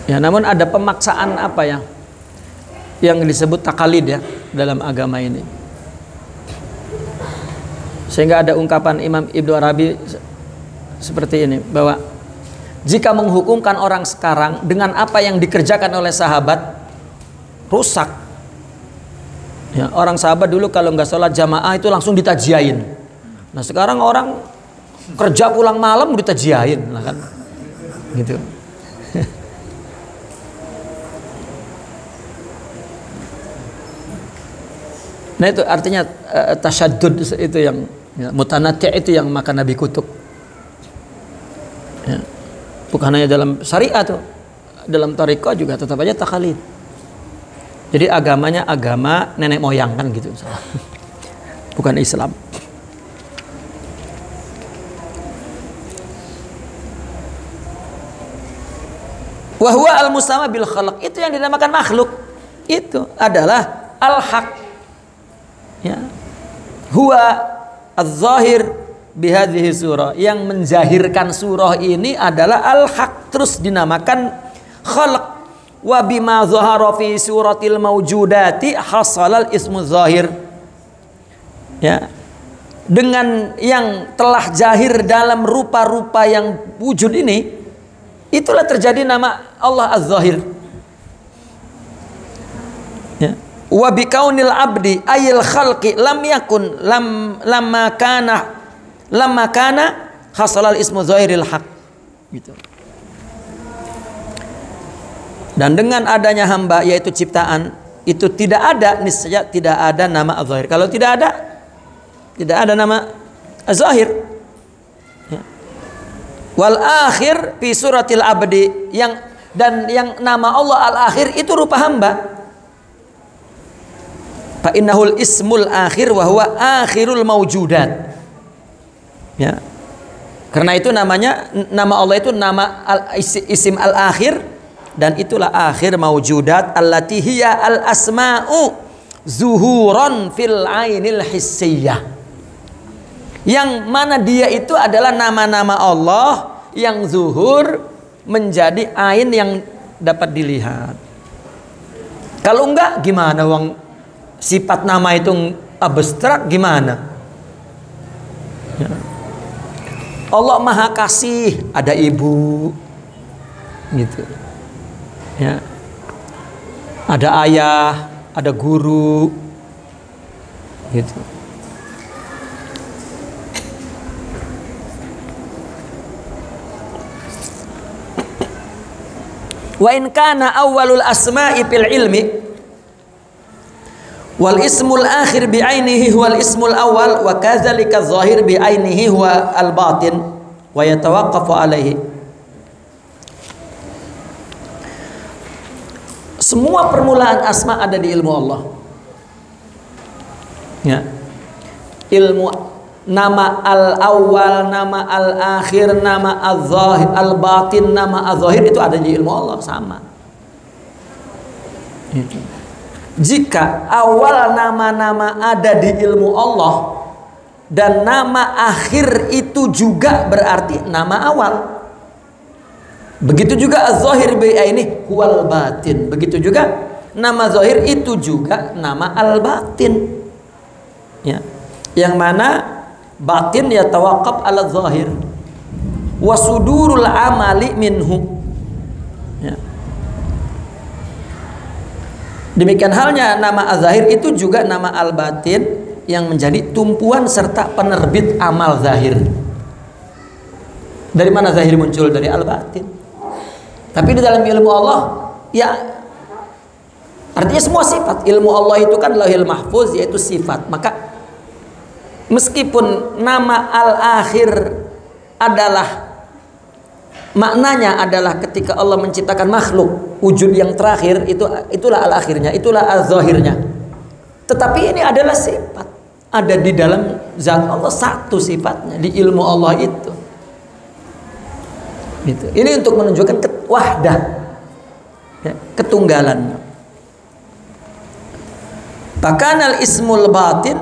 Ya, namun ada pemaksaan apa ya, yang disebut takalid ya dalam agama ini. Sehingga ada ungkapan Imam Ibnu Arabi seperti ini, bahwa jika menghukumkan orang sekarang dengan apa yang dikerjakan oleh sahabat, rusak. Ya, orang sahabat dulu kalau nggak sholat jamaah itu langsung ditajiain. Nah sekarang orang kerja pulang malam ditajiain, nah kan, gitu. Nah itu artinya tasyaddud itu yang ya, mutanati' itu yang maka Nabi kutuk. Ya. Bukan hanya dalam syariat tuh, dalam thariqah juga tetap aja takalid. Jadi agamanya agama nenek moyang kan gitu, bukan Islam. Wa huwa al-musama bil khalq, itu yang dinamakan makhluk. Itu adalah al-haq. Ya. Huwa az-zahir bihadhihi surah. Yang menjahirkan surah ini adalah al-haq, terus dinamakan khalq. Wa bima zahara fi suratil mawjudati hasalal ismu zahir. Ya. Dengan yang telah jahir dalam rupa-rupa yang wujud ini, itulah terjadi nama Allah Az-Zahir. Ya. Wa bikaunil abdi ayil khalqi lam yakun lamma kana hasalal ismu zahiril haq. Gitu. Dan dengan adanya hamba, yaitu ciptaan, itu tidak ada, niscaya tidak ada nama Az-Zahir. Kalau tidak ada nama Az-Zahir. Ya. Wal akhir fi suratil abdi, yang nama Allah al-akhir itu rupa hamba. Fa innahul ismul akhir wa huwa akhirul mawjudat. Ya. Karena itu nama Allah itu nama isim al-akhir, dan itulah akhir mawjudat allati hiya al-asma'u zuhuran fil ainil hissiyah. Yang mana dia itu adalah nama-nama Allah yang zuhur menjadi ain yang dapat dilihat. Kalau enggak gimana, wong sifat nama itu abstrak gimana? Ya. Allah Maha Kasih, ada ibu, gitu. Ya. Ada ayah, ada guru, gitu. Wa in kana awwalul asma'i fil ilmi wal ismul akhir bi ainihi huwal ismul awwal wa kadzalika adh-dhahir bi ainihi huwa al batin wa yatawaqqafu alaihi. Semua permulaan asma ada di ilmu Allah. Ya. Ilmu nama al-awwal, nama al-akhir, nama al-zahir, al-batin, nama al-zahir itu ada di ilmu Allah sama. Jika awal nama-nama ada di ilmu Allah dan nama akhir itu juga berarti nama awal. Begitu juga az-zahir bi aini huwal batin. Begitu juga nama zahir itu juga nama al-batin. Ya. Yang mana batin ya tawaqqaf ala zahir wa sudurul amali minhu. Ya. Demikian halnya nama az-zahir itu juga nama al-batin yang menjadi tumpuan serta penerbit amal zahir. Dari mana zahir muncul? Dari al-batin. Tapi di dalam ilmu Allah, ya artinya semua sifat. Ilmu Allah itu kan lauhil mahfuz, yaitu sifat. Maka meskipun nama al-akhir adalah maknanya adalah ketika Allah menciptakan makhluk, wujud yang terakhir itulah al-akhirnya, itulah al-zahirnya. Tetapi ini adalah sifat. Ada di dalam zat Allah satu sifatnya di ilmu Allah itu. Gitu. Ini untuk menunjukkan wahdah, ya, ketunggalan. Bahkan al-ismul batin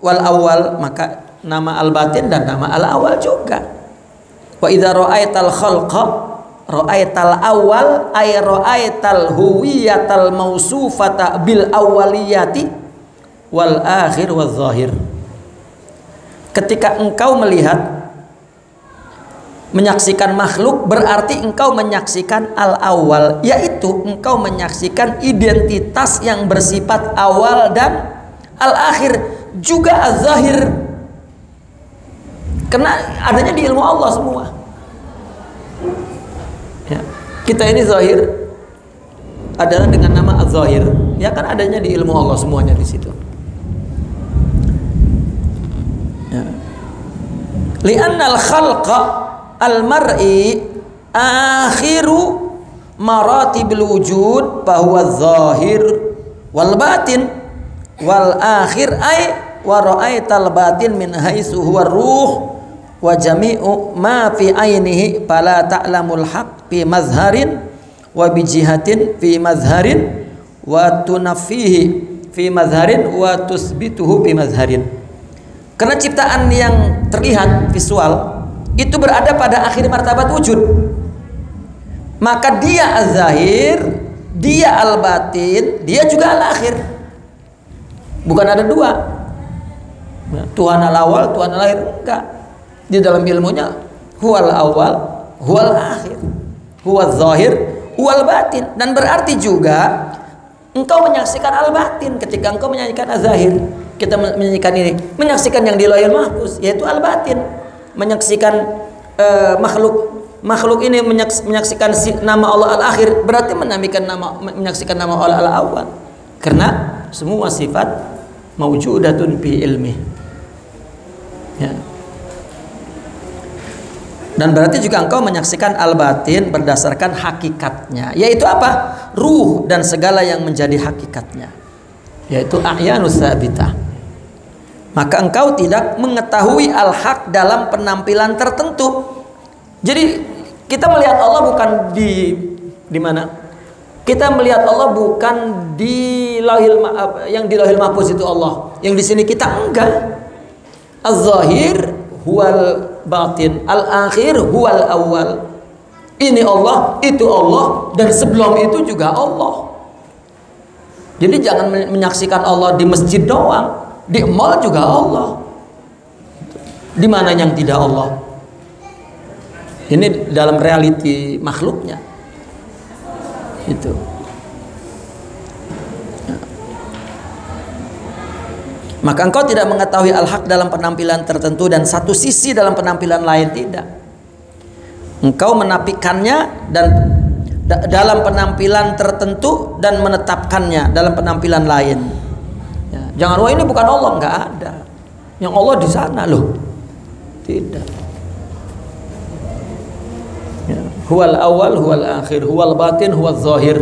wal awal, maka nama al-batin dan nama al-awal juga. Wa idza ra'aital khalqa ra'aital awal ay ra'aital huwiyatal mausufata bil awwaliyati wal akhir wal zahir. Ketika engkau menyaksikan makhluk, berarti engkau menyaksikan al-awwal, yaitu engkau menyaksikan identitas yang bersifat awal dan al-akhir, juga az-zahir. Karena adanya di ilmu Allah semua. Ya. Kita ini zahir adalah dengan nama az-zahir. Ya kan adanya di ilmu Allah semuanya di situ. Ya. Li'annal khalqa al-mar'i akhiru maratibul wujud bahwa zahir wal batin wal akhir ay wa ra'aital batin min haitsu huwa ruh wa jami'u ma fi ainihi fala ta'lamul haq fi mazharin wa bi jihatin fi mazharin wa tunaffihi fi mazharin wa tusbituhu fi mazharin. Karena ciptaan yang terlihat visual itu berada pada akhir martabat wujud. Maka dia az-zahir, dia al-batin, dia juga al-akhir. Bukan ada dua. Tuhan al-awal, Tuhan al-akhir, enggak. Di dalam ilmunya huwal awal, huwal akhir, huwal zahir, huwal batin. Dan berarti juga engkau menyaksikan al-batin ketika engkau menyanyikan az-zahir. Kita menyanyikan ini, menyaksikan yang di Lauhil Mahfuz, yaitu al-batin. Menyaksikan makhluk ini menyaksikan nama Allah al-akhir, berarti menyaksikan nama Allah al-awwal. Karena semua sifat mawjudatun fi ilmi. Ya. Dan berarti juga engkau menyaksikan al-batin berdasarkan hakikatnya, yaitu apa? Ruh dan segala yang menjadi hakikatnya, yaitu a'yanus sabitah. Maka engkau tidak mengetahui al-haq dalam penampilan tertentu. Jadi kita melihat Allah bukan di mana? Kita melihat Allah bukan di yang di Lauhil Mahfuz itu Allah. Yang di sini kita enggak. Az-zahir huwal batin, al-akhir huwal awwal. Ini Allah, itu Allah, dan sebelum itu juga Allah. Jadi jangan menyaksikan Allah di masjid doang. Di mall juga Allah. Di mana yang tidak Allah? Ini dalam realiti makhluknya. Itu. Maka engkau tidak mengetahui al-haq dalam penampilan tertentu dan satu sisi dalam penampilan lain tidak. Engkau menafikannya dan dalam penampilan tertentu dan menetapkannya dalam penampilan lain. Ya, jangan wah ini bukan Allah, nggak ada. Yang Allah di sana loh. Tidak. Ya. Huwal awal, huwal akhir, huwal batin, huwal zahir.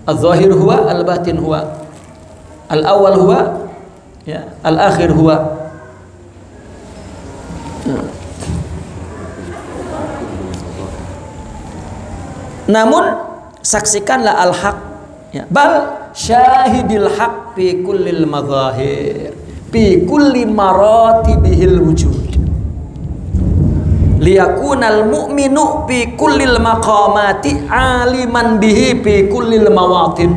Al-zahir huwa, al-batin huwa. Al-awal huwa, ya, al-akhir huwa. Ya. Namun saksikanlah al-haq, ya. Bal syahidil haq fi kullil mazahir, fi kulli maratibihil wujud. Liyakunal mu'minu fi kullil maqamati aliman bihi fi kullil mawatin.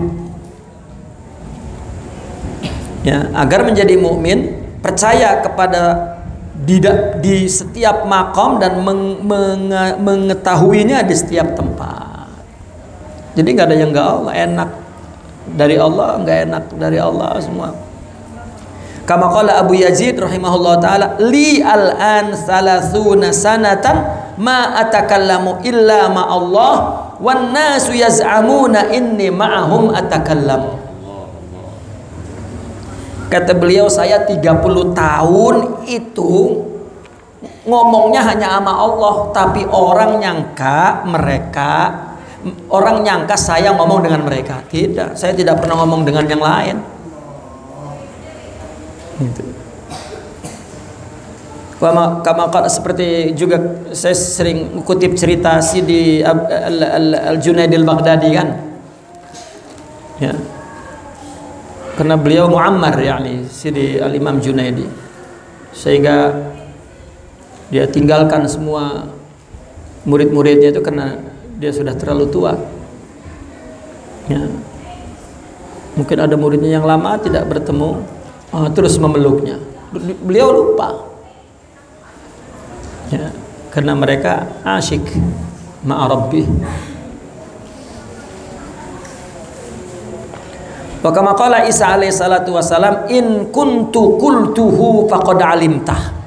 Ya, agar menjadi mukmin percaya kepada di setiap makom dan mengetahuinya di setiap tempat. Jadi nggak ada yang nggak Allah, enak dari Allah, nggak enak dari Allah semua. Kama qala Abu Yazid rahimahullah taala, li al-an salasuna sanatan ma atakallamu illa ma Allah wan nasu yaz'amuna inni ma'ahum atakallamu. Kata beliau, saya 30 tahun itu ngomongnya hanya sama Allah, tapi orang nyangka saya ngomong dengan mereka. Tidak, saya tidak pernah ngomong dengan yang lain. Seperti juga saya sering kutip cerita Sidi Al-Junaid Al-Baghdadi kan, ya, karena beliau muammar, yakni Sidi Al-Imam Junaidi, sehingga dia tinggalkan semua murid-muridnya itu karena dia sudah terlalu tua, ya. Mungkin ada muridnya yang lama tidak bertemu, terus memeluknya. Beliau lupa, ya, karena mereka asyik ma'a rabbih. Wa kama qala Isa alaihi salatu wasalam, in kuntu qultuhu faqad alimtah.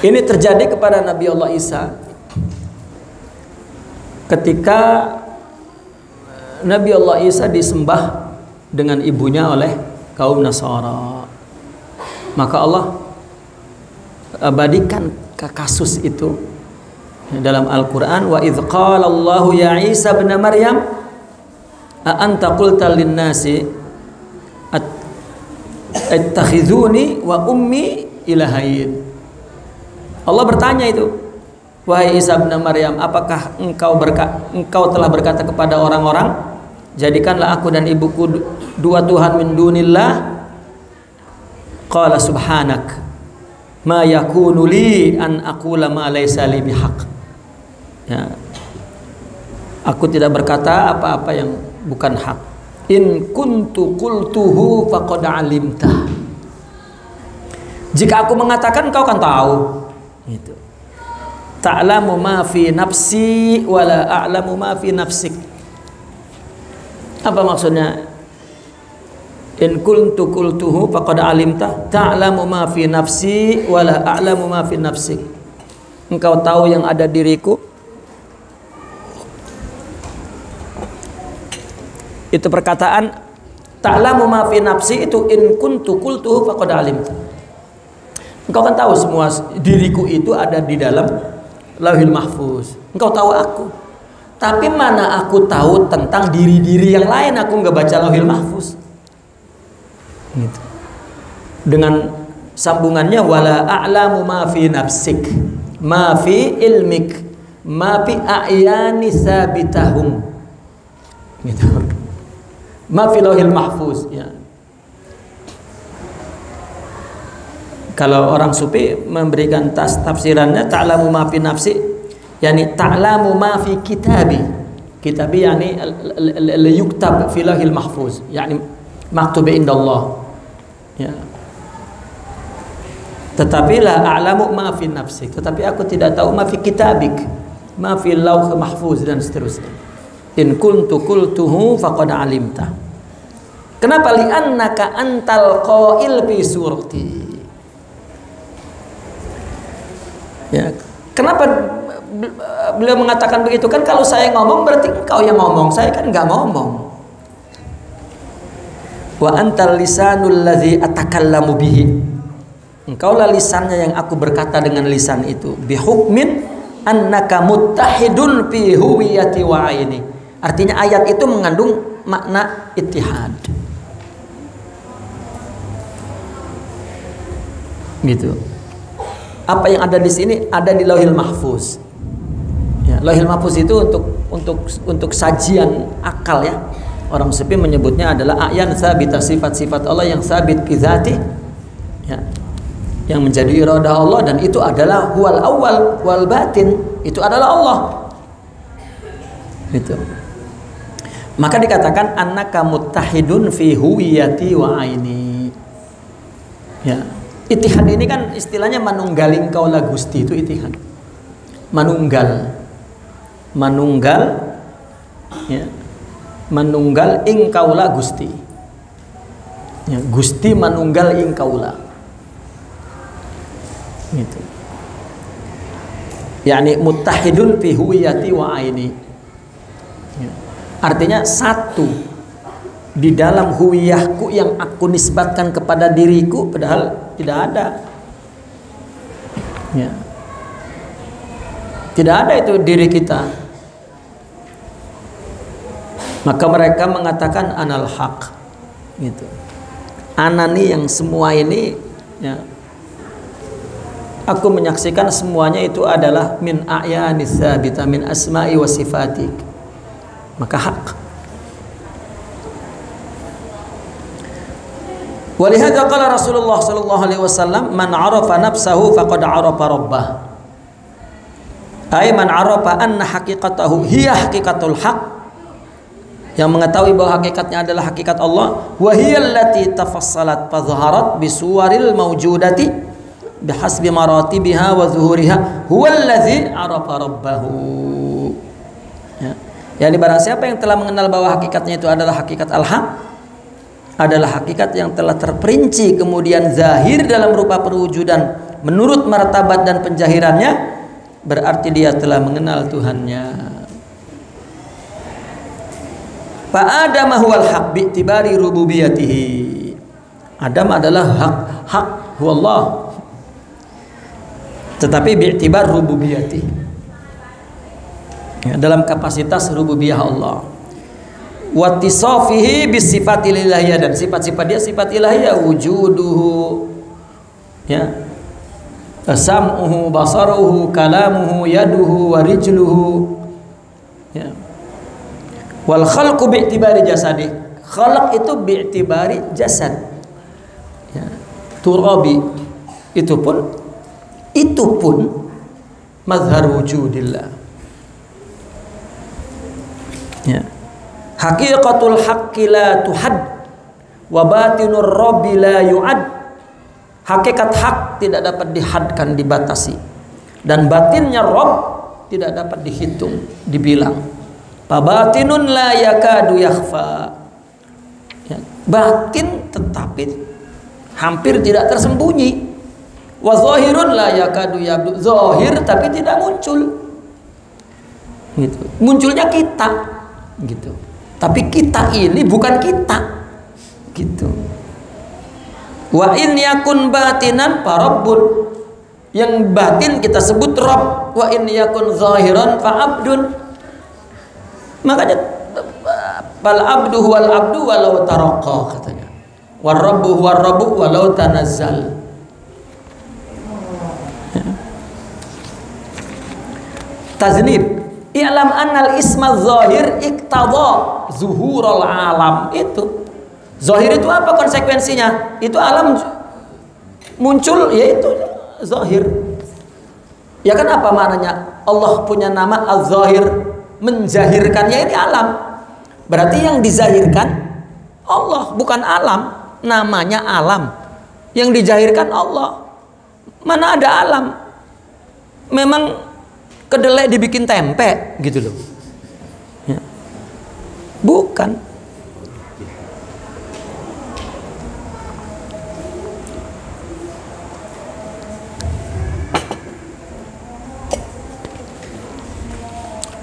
Ini terjadi kepada Nabi Allah Isa ketika Nabi Allah Isa disembah dengan ibunya oleh kaum Nasara. Maka Allah abadikan kasus itu dalam Al-Quran. Wa idh qala Allahu ya Isa ibn Maryam a anta qulta lin-nasi attakhizuni wa ummi ilahain. Allah bertanya itu, wahai Isa bin Maryam, apakah engkau telah berkata kepada orang-orang, jadikanlah aku dan ibuku dua Tuhan min dunillah? Qala subhanak ma yakunu li an aqula ma laysa li bihaq. Ya. Aku tidak berkata apa-apa yang bukan hak. In kuntu qultuhu faqad alimta. Jika aku mengatakan, kau kan tahu. Gitu. Ta'lamu ma fi nafsi wa la a'lamu ma fi nafsik. Apa maksudnya? In kuntu qultuhu faqad alimta ta'lamu ma fi nafsi wa la a'lamu ma fi nafsik. Engkau tahu yang ada diriku. Itu perkataan ta'lamu ma fi nafsi itu in kuntu qultuhu faqad alimta. Engkau kan tahu semua diriku itu ada di dalam Lauhil Mahfuz. Engkau tahu aku. Tapi mana aku tahu tentang diri-diri yang lain, aku nggak baca Lauhil Mahfuz. Gitu. Dengan sambungannya wala a'lamu ma fi nafsik ma fi ilmik ma fi a'yani sabitahum. Gitu. Ma fi Lauhil Mahfuz ya. Kalau orang sufi memberikan tafsirannya ta'lamu ma fi nafsi, yani ta'lamu ma fi kitabi. Kitabi yani yuktab fi Lauhil Mahfuz, yani maktub indallah. Ya. Tetapi la a'lamu ma fi nafsi, tetapi aku tidak tahu ma fi kitabik, ma fi Lauh Mahfuz dan seterusnya. In kuntu qultuhu faqad alimta. Kenapa? Li'annaka antal qail fi surati. Ya, kenapa beliau mengatakan begitu? Kan kalau saya ngomong berarti engkau yang ngomong, saya kan nggak ngomong. Wa antal lisanul ladzi atakallamu bihi. Engkaulah lisannya yang aku berkata dengan lisan itu. Bihukmin annaka muttahidun fi huwiyati wa aini. Artinya ayat itu mengandung makna ittihad. Gitu. Apa yang ada di sini ada di Lauhil Mahfuz. Ya, Lauhil Mahfuz itu untuk sajian akal ya. Orang sufi menyebutnya adalah a'yan sabita, sifat-sifat Allah yang sabit fi dzati. Ya. Yang menjadi iradah Allah, dan itu adalah huwal awwal wal batin. Itu adalah Allah. Gitu. Maka dikatakan annaka muttahidun fi huwiyati wa aini. Ya. Ittihad ini kan istilahnya manunggaling kaula Gusti, itu ittihad. Manunggal ya. Manunggal ing kaula Gusti. Ya, Gusti manunggal ing kaula. Gitu. Yani muttahidun fi huwiyati wa aini. Ya. Artinya satu di dalam huwiyahku yang aku nisbatkan kepada diriku, padahal tidak ada. Ya. Tidak ada itu diri kita. Maka mereka mengatakan anal haq. Gitu. Anani yang semua ini ya, aku menyaksikan semuanya itu adalah min a'yani tsabita min asma'i wa sifatik. Maka hak. Walihada qala Rasulullah sallallahu alaihi wasallam man 'arafa nafsahu faqad 'arafa rabbah. Ay man 'arafa anna haqiqatahu hiya haqiqatul haq. Yang mengetahui bahwa hakikatnya adalah hakikat Allah, wa hiya allati tafassalat fadhaharat bisuwaril mawjudati bihasbi maratibiha wa zuhuriha huwa allazi 'arafa rabbahu. Ya. Yani barang siapa yang telah mengenal bahwa hakikatnya itu adalah hakikat al-haq, adalah hakikat yang telah terperinci kemudian zahir dalam rupa perwujudan menurut martabat dan penjahirannya, berarti dia telah mengenal Tuhannya. Fa Adam huwal haq bi'tibari rububiyatihi. Adam adalah hak huwallah, tetapi bi'tibar rububiyati, ya, dalam kapasitas rububiyah Allah. Wattisafihi bisifatil ilahiyah, dan sifat-sifat dia sifat ilahiyah, wujuduhu, ya, sam'uhu, basaruhu, kalamuhu, yaduhu, wa rijluhu, ya. Wal khalqu bi'tibari jasadi, khalq itu bi'tibari jasad, ya. Turabi itu pun mazhar wujudillah, ya. Haqiqatul haqqi la tuhad wa batinur rabbi la yu'ad. Hakikat hak tidak dapat dihadkan, dibatasi, dan batinnya Rabb tidak dapat dihitung, dibilang. Fabatinun la yakadu yakhfa, ya, batin tetapi hampir tidak tersembunyi. Wa zahirun la yakadu yabdu, zahir tapi tidak muncul, gitu. Munculnya kita, gitu. Tapi kita ini bukan kita, gitu. Wa in yakun batinan fa rabbun, yang batin kita sebut Rabb. Wa in yakun zahiran fa abdun, makanya fal abdu huwal abdu walau taraqa, katanya. War rabbu huwar rabbu walau tanazzal. Taznib, i'lam annal isma zahir iqtada zuhurul alam. Itu zahir itu apa konsekuensinya? Itu alam muncul, yaitu zahir. Ya kan, apa maknanya? Allah punya nama az-zahir, menzahirkannya ini alam. Berarti yang dizahirkan Allah, bukan alam. Namanya alam, yang dizahirkan Allah. Mana ada alam? Memang kedelai dibikin tempe gitu loh, ya. Bukan.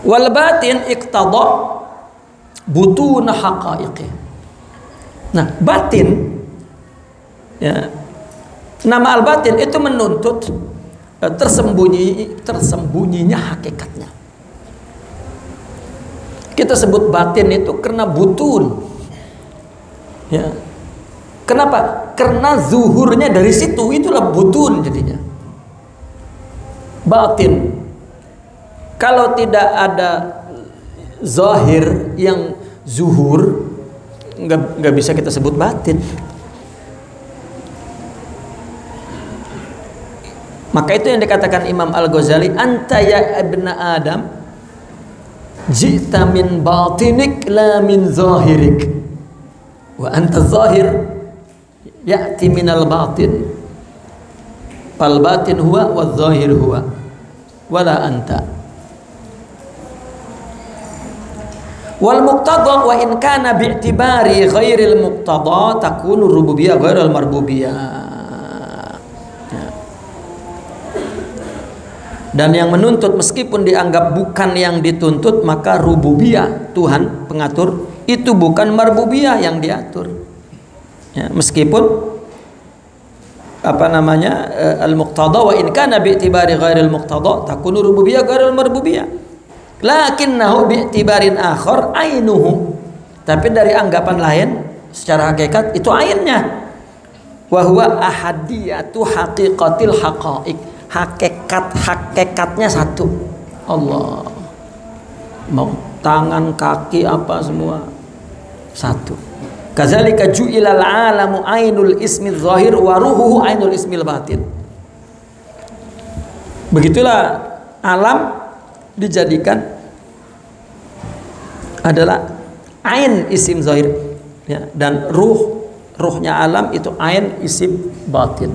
Wal batin iqtada butun haqaiqi. Nah, batin, ya, nama al batin itu menuntut tersembunyinya hakikatnya. Kita sebut batin itu karena butun, ya. Kenapa? Karena zuhurnya dari situ, itulah butun jadinya. Batin. Kalau tidak ada zahir yang zuhur, nggak bisa kita sebut batin. Maka itu yang dikatakan Imam Al-Ghazali, anta ya ibna Adam ji'ta min batinik la min zahirik, wa anta zahir ya'ti minal batin, fal batin huwa wa zahir huwa wala anta. Wal muqtada wa in kana bi'tibari ghairil muqtada takunu rububiyah ghairil marbubiyah. Dan yang menuntut meskipun dianggap bukan yang dituntut, maka rububiyah, Tuhan pengatur, itu bukan marbubiyah yang diatur, ya, meskipun al-muqtada wa in kana bi'tibari ghairil muqtada takunu rububiyah ghairil marbubiyah, lakinnahu bi'tibarin akhar ainuhu, tapi dari anggapan lain secara hakikat itu ainnya, wa huwa ahadiyatu haqiqatil haqaiq, hakikatnya satu, Allah. Mau tangan, kaki, apa semua satu. Kadzalika ju'ilal alamu ainul ismi zahir wa ruhuhu ainul ismil batin. Begitulah alam dijadikan adalah ain isim zahir, ya, dan ruhnya alam itu ain isim batin.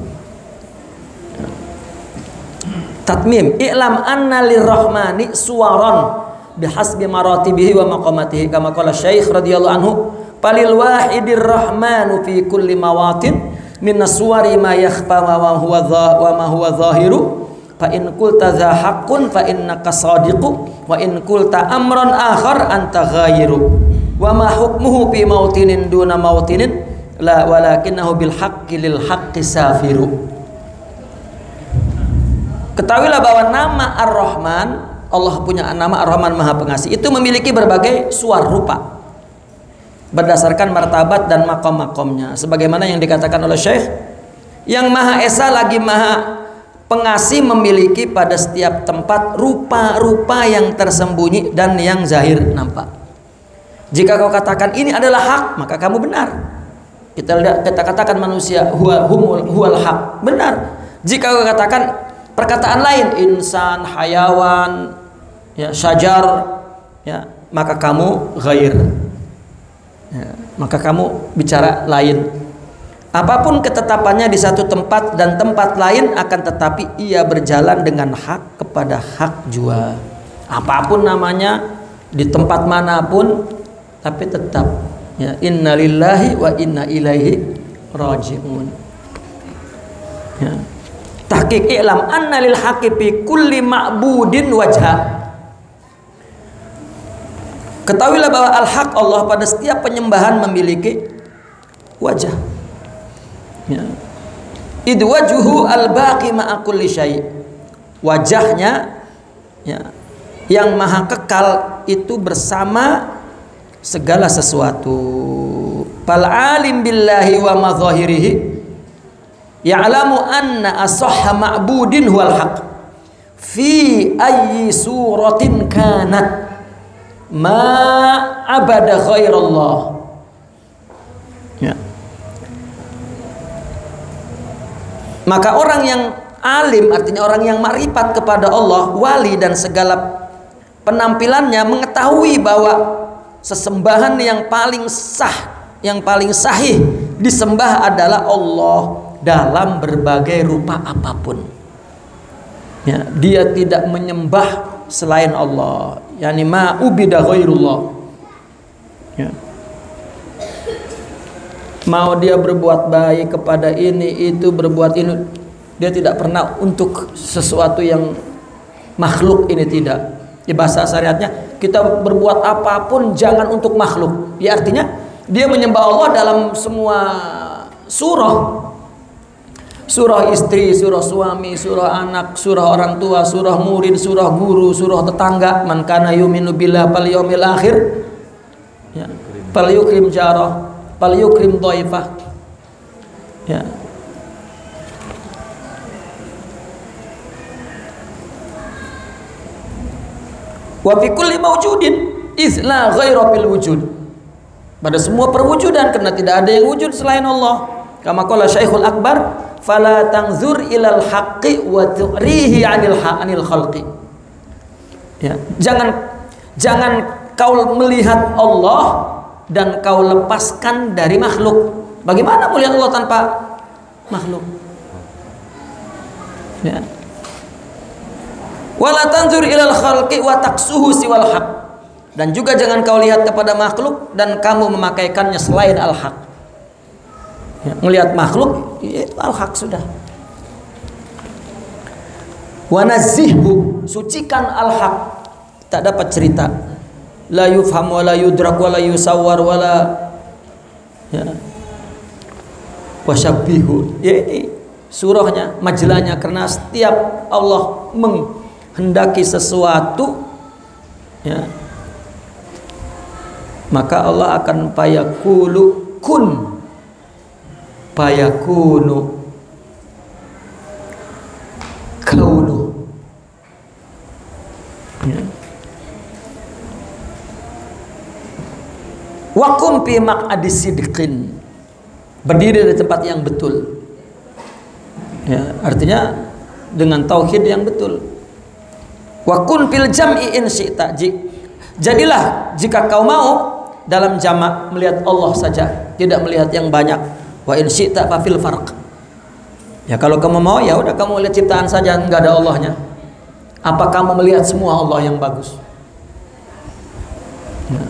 Tatmim, i'lam anna lirrahmani suwaran bihasbi maratibihi wa maqamatihi, kama qala Syekh radhiyallahu anhu, falil wahidir rahmanu fi kulli mawatin min suwari ma yakhfa wa ma huwa zahiru, fa in qulta za haqqun fa innaka sadiqu wa in qulta amran akhar anta ghairu wa ma hukmuhu fi mautinin duna mautinin la walakinahu bil haqqi lil haqqi safiru. Ketahuilah bahwa nama Ar-Rahman, Allah punya nama Ar-Rahman Maha Pengasih, itu memiliki berbagai suar rupa berdasarkan martabat dan makom-makomnya. Sebagaimana yang dikatakan oleh Syekh, yang Maha Esa lagi Maha Pengasih memiliki pada setiap tempat rupa-rupa yang tersembunyi dan yang zahir nampak. Jika kau katakan ini adalah hak, maka kamu benar. Kita katakan manusia huwal hak, benar. Jika kau katakan perkataan lain, insan, hayawan, ya, syajar, ya, maka kamu ghair, ya, maka kamu bicara lain. Apapun ketetapannya di satu tempat dan tempat lain, akan tetapi ia berjalan dengan hak kepada hak jua. Apapun namanya, di tempat manapun, tapi tetap, ya, inna lillahi wa inna ilaihi raji'un. Ya. Tahqiq i'lam anna lil haqqi fi kulli ma'budin wajha. Ketahuilah bahwa al-haq Allah pada setiap penyembahan memiliki wajah. Ya. Id wajhu al-baqi ma'a kulli syai'. Wajahnya, ya, yang maha kekal itu bersama segala sesuatu. Fal alim billahi wa madhahirihi ya'lamu anna asahha ma'budin huwal haq fi ayyi suratin kanat ma abada khairallah. Ya. Maka orang yang alim, artinya orang yang makrifat kepada Allah, wali dan segala penampilannya, mengetahui bahwa sesembahan yang paling sah, yang paling sahih disembah adalah Allah dalam berbagai rupa apapun. Ya, dia tidak menyembah selain Allah. Yani ma ubida ghairullah. Ya. Mau dia berbuat baik kepada ini, itu, berbuat ini, dia tidak pernah untuk sesuatu yang makhluk ini, tidak. Di bahasa syariatnya, kita berbuat apapun jangan untuk makhluk. Ya, artinya dia menyembah Allah dalam semua surah. Surah istri, surah suami, surah anak, surah orang tua, surah murid, surah guru, surah tetangga. Man kana yu'minu billahi wal yawmil akhir, ya, falyukrim jarah, falyukrim dhaifah. Ya. Wa fi kulli mawjudin iz la ghaira fil wujud. Pada semua perwujudan, karena tidak ada yang wujud selain Allah. Kama qala Syekhul Akbar, fala tanzur ilal haqqi wa tu'rihi 'anil khalqi. Ya, jangan kau melihat Allah dan kau lepaskan dari makhluk. Bagaimana melihat Allah tanpa makhluk? Ya. Wala tanzur ilal khalqi wa taqsuhu siwal haq. Dan juga jangan kau lihat kepada makhluk dan kamu memakaikannya selain al-haq. Ya, melihat makhluk itu al-haq sudah. Wa nazihhu, sucikan al-haq. Tak dapat cerita. La yufham wa la yudrak wa la yusawwar wa la, ya, wasyabbihu. Ya, ini surahnya, majalahnya, karena setiap Allah menghendaki sesuatu, ya, maka Allah akan fayaqulu kun fayakunu kaunu. Ya. Waqum fi maq'adi sidqin, berdiri di tempat yang betul. Ya, artinya dengan tauhid yang betul. Wa kun fil jam'i in syi'ta, jadilah jika kau mau dalam jamak melihat Allah saja, tidak melihat yang banyak. Wa in syi'ta fa fil farq. Ya, kalau kamu mau, ya udah kamu lihat ciptaan saja, enggak ada Allahnya. Apa kamu melihat semua Allah yang bagus? Ya.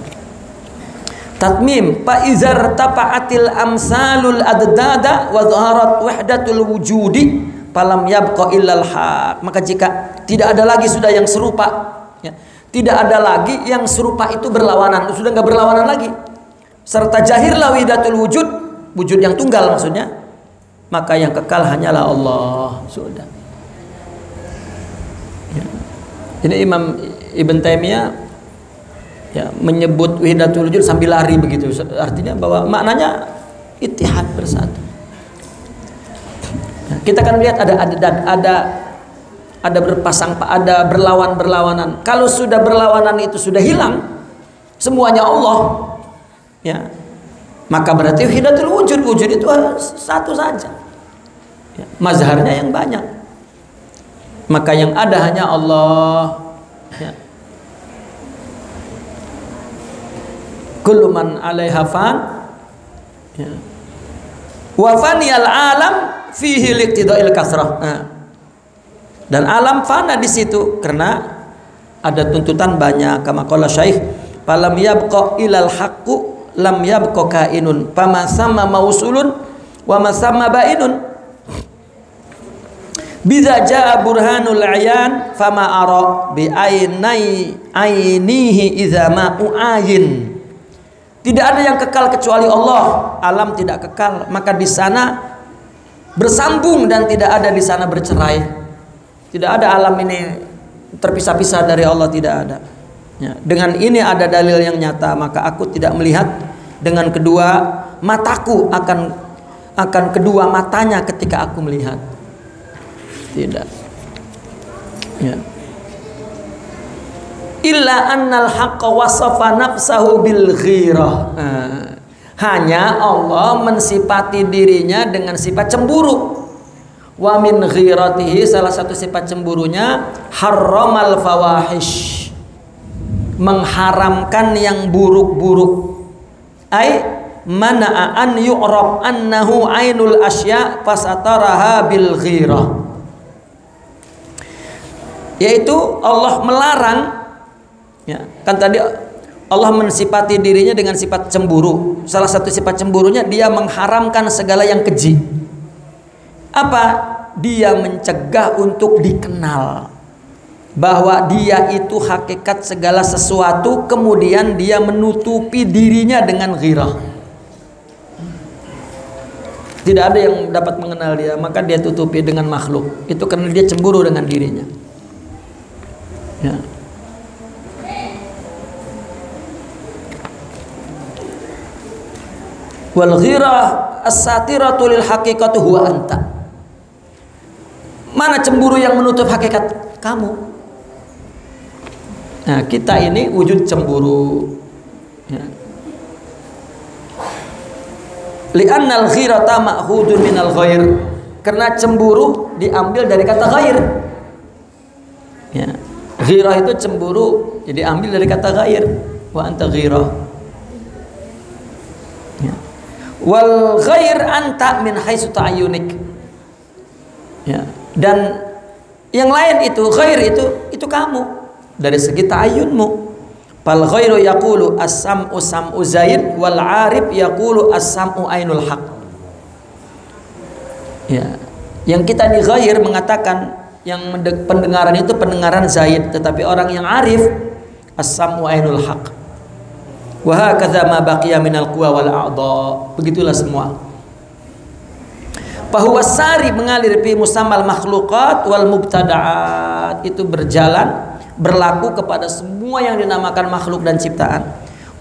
Tatmim, fa izar tafa'atil amsalul addada wa dhaharat wahdatul wujudi falam yabqa illal haq. Maka jika tidak ada lagi sudah yang serupa, ya, tidak ada lagi yang serupa itu berlawanan, sudah enggak berlawanan lagi, serta jahirlah wahdatul wujud, wujud yang tunggal maksudnya, maka yang kekal hanyalah Allah. Sudah. Ya. Ini Imam Ibn Taimiyah ya menyebut wahdatul wujud sambil lari begitu. Artinya bahwa maknanya ittihad, bersatu. Ya, kita akan lihat ada berpasang, ada berlawanan. Kalau sudah berlawanan itu sudah hilang semuanya Allah, ya, maka berarti wahdatul wujud itu satu saja. Ya, mazharnya yang banyak. Maka yang ada hanya Allah. Ya. Kullu man 'alaiha fan. Ya. Wa faniyal alam fihi liqtida'il kasrah. Nah. Dan alam fana di situ karena ada tuntutan banyak. Kama qala Syekh, "Falam yabqa ilal haqqu lam yabqa kainun, fama sama mausulun wa ma sama bainun. Biza jaa burhanul ayan fama ara bi ainihi idza ma uayin." Tidak ada yang kekal kecuali Allah. Alam tidak kekal, maka di sana bersambung dan tidak ada di sana bercerai. Tidak ada alam ini terpisah-pisah dari Allah, tidak ada. Ya, dengan ini ada dalil yang nyata, maka aku tidak melihat dengan kedua mataku akan kedua matanya ketika aku melihat. Tidak. Ya. Illa annal haqqa wasafa nafsahu bil ghirah. Hanya Allah mensifati dirinya dengan sifat cemburu. Wa min ghiratihi, salah satu sifat cemburunya harramal fawahish, mengharamkan yang buruk-buruk. Ai mana'a an yu'rab annahu ainul asya fasataraha bil ghirah. Yaitu Allah melarang, ya, kan tadi Allah mensifati dirinya dengan sifat cemburu. Salah satu sifat cemburunya dia mengharamkan segala yang keji. Apa? Dia mencegah untuk dikenal bahwa dia itu hakikat segala sesuatu, kemudian dia menutupi dirinya dengan ghirah. Tidak ada yang dapat mengenal dia, maka dia tutupi dengan makhluk. Itu karena dia cemburu dengan dirinya. Ya. Wal ghirah as-satiratu lil haqiqati huwa anta. Mana cemburu yang menutup hakikat kamu? Nah, kita ini wujud cemburu. Ya. Li'annal ghirata ma'khudun minal ghair. Karena cemburu diambil dari kata ghair. Ya. Ghirah itu cemburu, jadi ambil dari kata ghair. Wa anta ghirah. Ya. Wal ghair anta min haitsu ta'ayyunik. Ya. Dan yang lain itu ghair itu kamu dari segi ta'ayyunmu. Fal ghairu yaqulu as-sam'u sam'u zaid wal 'arif yaqulu as-sam'u ainul haq. Ya. Yang kita di ghair mengatakan yang pendengaran itu pendengaran zaid, tetapi orang yang arif as-sam'u ainul haq. Wa hakadha ma baqiya minal quwa wal a'dha. Begitulah semua. Bahwa sari mengalir fi musammal makhluqat wal mubtada'at, itu berjalan berlaku kepada semua yang dinamakan makhluk dan ciptaan.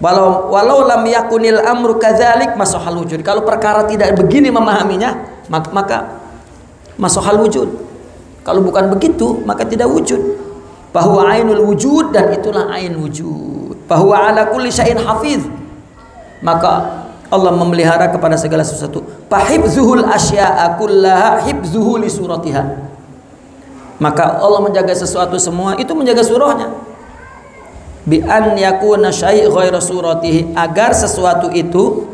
Walau lam yakunil amru kadzalik masahal wujud. Kalau perkara tidak begini memahaminya, maka masahal wujud. Kalau bukan begitu, maka tidak wujud. Bahwa ainul wujud, dan itulah ain wujud. Bahwa ala kulli syai'in hafiz, maka Allah memelihara kepada segala sesuatu. Fahibzuhul asya'a kullaha hibzuhu li suratiha. Maka Allah menjaga sesuatu semua, itu menjaga surahnya. Bi an yakuna syai' ghairu suratihi, agar sesuatu itu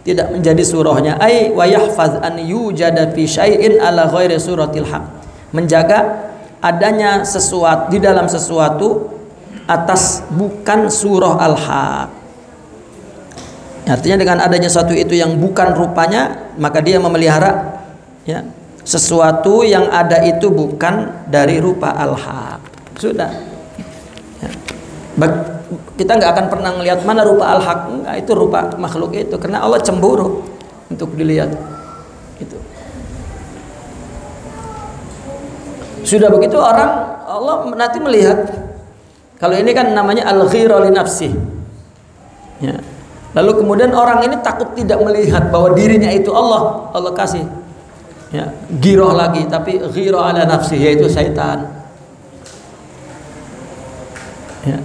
tidak menjadi surahnya. Ai wa yahfaz an yujada fi syai'in ala ghairi suratil haq. Menjaga adanya sesuatu di dalam sesuatu atas bukan surah al-haq. Artinya dengan adanya sesuatu itu yang bukan rupanya, maka dia memelihara, ya, sesuatu yang ada itu bukan dari rupa al-haq. Sudah. Ya. Kita nggak akan pernah melihat mana rupa al-haq, enggak, itu rupa makhluk itu, karena Allah cemburu. untuk dilihat. Itu. Sudah begitu orang, Allah nanti melihat. Kalau ini kan namanya al-ghira li nafsi. Ya. Lalu kemudian orang ini takut tidak melihat bahwa dirinya itu Allah kasih. Ya, giroh lagi, tapi ghira ala nafsi, yaitu syaitan. Ya.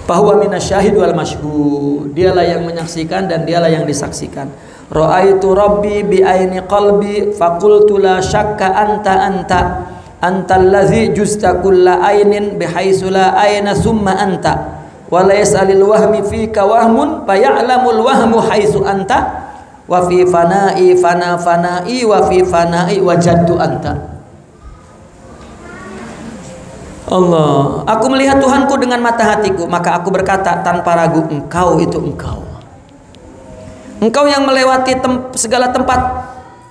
Fahuwa minasyahid wal masyhud. Dialah yang menyaksikan dan dialah yang disaksikan. Ra'aitu rabbi bi aini qalbi faqultu la syakka anta allazi justa kulla ainin bihaitsu la aina summa anta wa laysa lil wahmi fika wahmun fa ya'lamul wahmu haitsu anta wa fi fana'i fana'i wa fi fana'i wajadtu anta. Allah, aku melihat Tuhanku dengan mata hatiku, maka aku berkata tanpa ragu, engkau itu engkau. Engkau yang melewati segala tempat,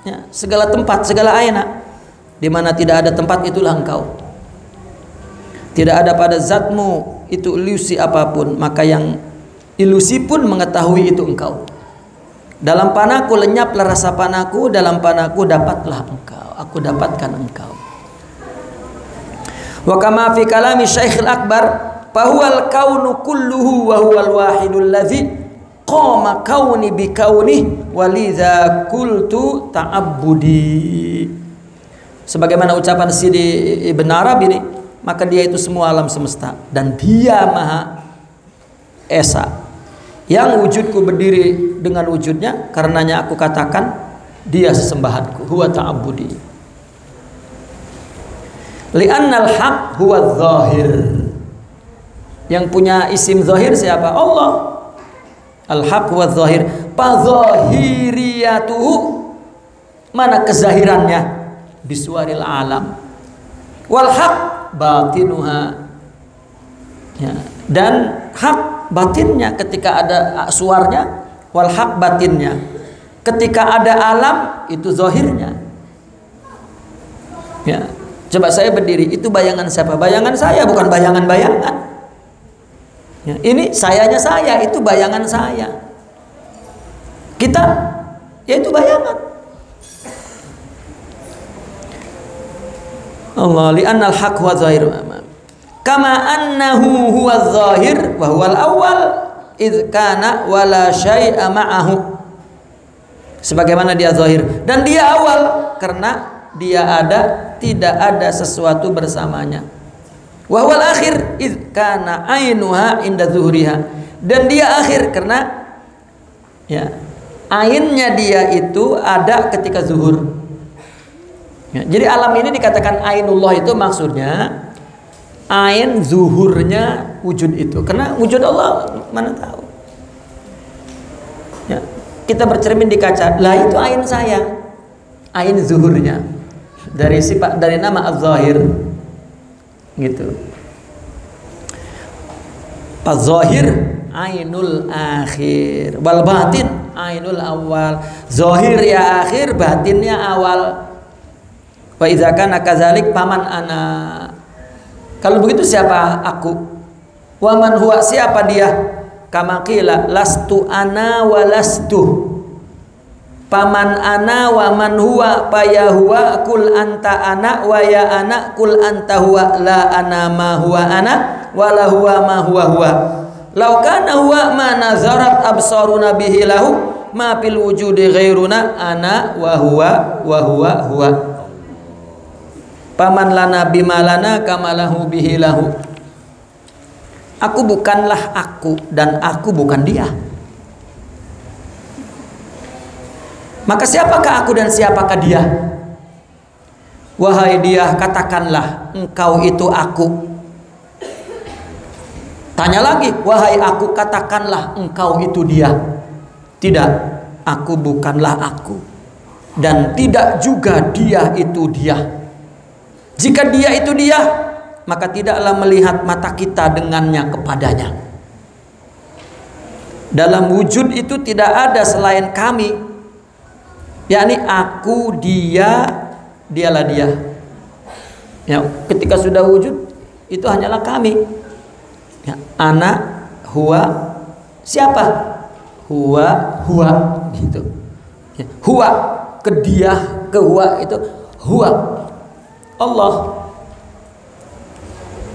ya, segala aina. Di mana tidak ada tempat, itulah engkau. Tidak ada pada zatmu itu ilusi apapun, maka yang ilusi pun mengetahui itu engkau. Dalam panaku lenyaplah rasa panaku, dalam panaku dapatlah engkau, aku dapatkan engkau. Wa kama fi kalami Syekhul Akbar, fahuwal kaunu kulluhu wa huwal wahidul ladzi qama kauni bi kauni walidza qultu ta'abbudi. Sebagaimana ucapan Sidi Ibn Arabi ini, maka dia itu semua alam semesta dan dia Maha Esa. Yang wujudku berdiri dengan wujudnya, karenanya aku katakan dia sesembahanku, huwa ta'abbudi. Li'annal haq huwa zahir. Yang punya isim zahir siapa? Allah. Al-haq huwa zahir. Fadzahiriyatuhu, mana kezahirannya? Biswaril alam. Wal haq batinuha. Ya. Dan hak batinnya ketika ada suarnya, wal haq batinnya. Ketika ada alam itu zahirnya. Ya. Coba saya berdiri, itu bayangan siapa? Bayangan saya, bukan bayangan-bayangan. Ya, ini sayanya saya, itu bayangan saya. Kita, ya itu bayangan. Allah li'annal haq huwa zahir. Kama annahu huwa zahir wa huwal awwal idh kana wala syai'a ma'ahu. Sebagaimana dia zahir dan dia awal karena dia ada, tidak ada sesuatu bersamanya. Wa huwal akhir idz kana ainuha inda zuhriha. Dan dia akhir karena ya, ainnya dia itu ada ketika zuhur. Ya, jadi alam ini dikatakan ainullah itu maksudnya ain zuhurnya wujud itu. Karena wujud Allah mana tahu. Ya, kita bercermin di kaca, lah itu ain saya. Ain zuhurnya. Dari sifat, dari nama Az-Zahir gitu. Az-Zahir ainul akhir wal batin ainul awal. Zahir ya akhir, batinnya awal. Wa idza kana kadzalik paman ana. Kalau begitu siapa aku? Wa man huwa, siapa dia? Kama qila lastu ana wa lastu. Paman ana wa man huwa paya huwa kul anta ana wa ya ana kul anta huwa la ana ma huwa ana wa la huwa ma huwa huwa. Lau kana huwa ma nazarat absaruna bihi lahu ma fil wujudi ghairuna ana wa huwa huwa. Paman lana bimalana kama lahu bihi lahu. Aku bukanlah aku dan aku bukan dia. Maka siapakah aku dan siapakah dia? Wahai dia, katakanlah engkau itu aku. Tanya lagi, wahai aku, katakanlah engkau itu dia. Tidak, aku bukanlah aku. Dan tidak juga dia itu dia. Jika dia itu dia, maka tidaklah melihat mata kita dengannya kepadanya. Dalam wujud itu tidak ada selain kami. yakni aku, dia, dialah dia. Ya, ketika sudah wujud itu hanyalah kami. Ya, ana, huwa, siapa? huwa gitu. Ya, huwa ke dia, ke huwa itu huwa Allah.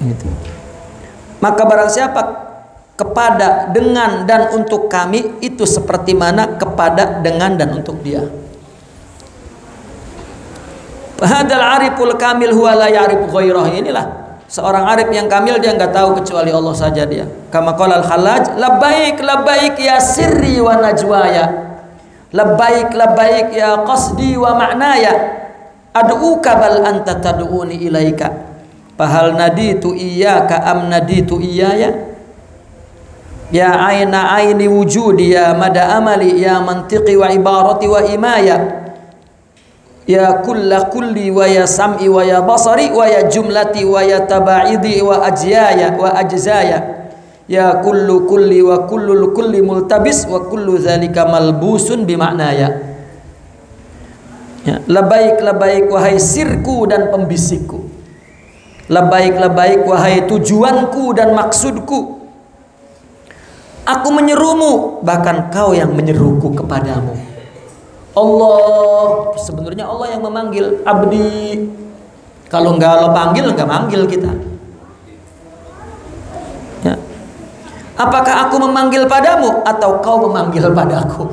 Gitu. Maka barang siapa kepada, dengan, dan untuk kami, itu seperti mana kepada, dengan, dan untuk dia. Hadal ariful kamil huwa la ya'rifu ghairah. Inilah seorang arif yang kamil, dia enggak tahu kecuali Allah saja dia. Kama qala al-Hallaj, labbaik labbaik ya sirri wa najwaya, labbaik labbaik ya qasdi wa ma'naya, ad'uka bal anta tad'uni ilaika, fahal naditu iyyaka am naditu iyaya, ya aina aini wujudi ya mada amali ya mantiqi wa ibarati wa imaya, ya kulla kulli wa ya sam'i wa ya basari wa ya jumlati wa ya tabaidi wa ajyaya wa ajzaya, ya kullu kulli wa kullul kulli multabis wa kullu dzalika malbusun bimaknaya. Ya, labaik labaik wahai sirku dan pembisikku, labaik labaik wahai tujuanku dan maksudku. Aku menyerumu, bahkan kau yang menyeruku kepadamu. Allah, sebenarnya Allah yang memanggil abdi. Kalau enggak Allah panggil, enggak manggil kita. Ya. Apakah aku memanggil padamu atau kau memanggil padaku?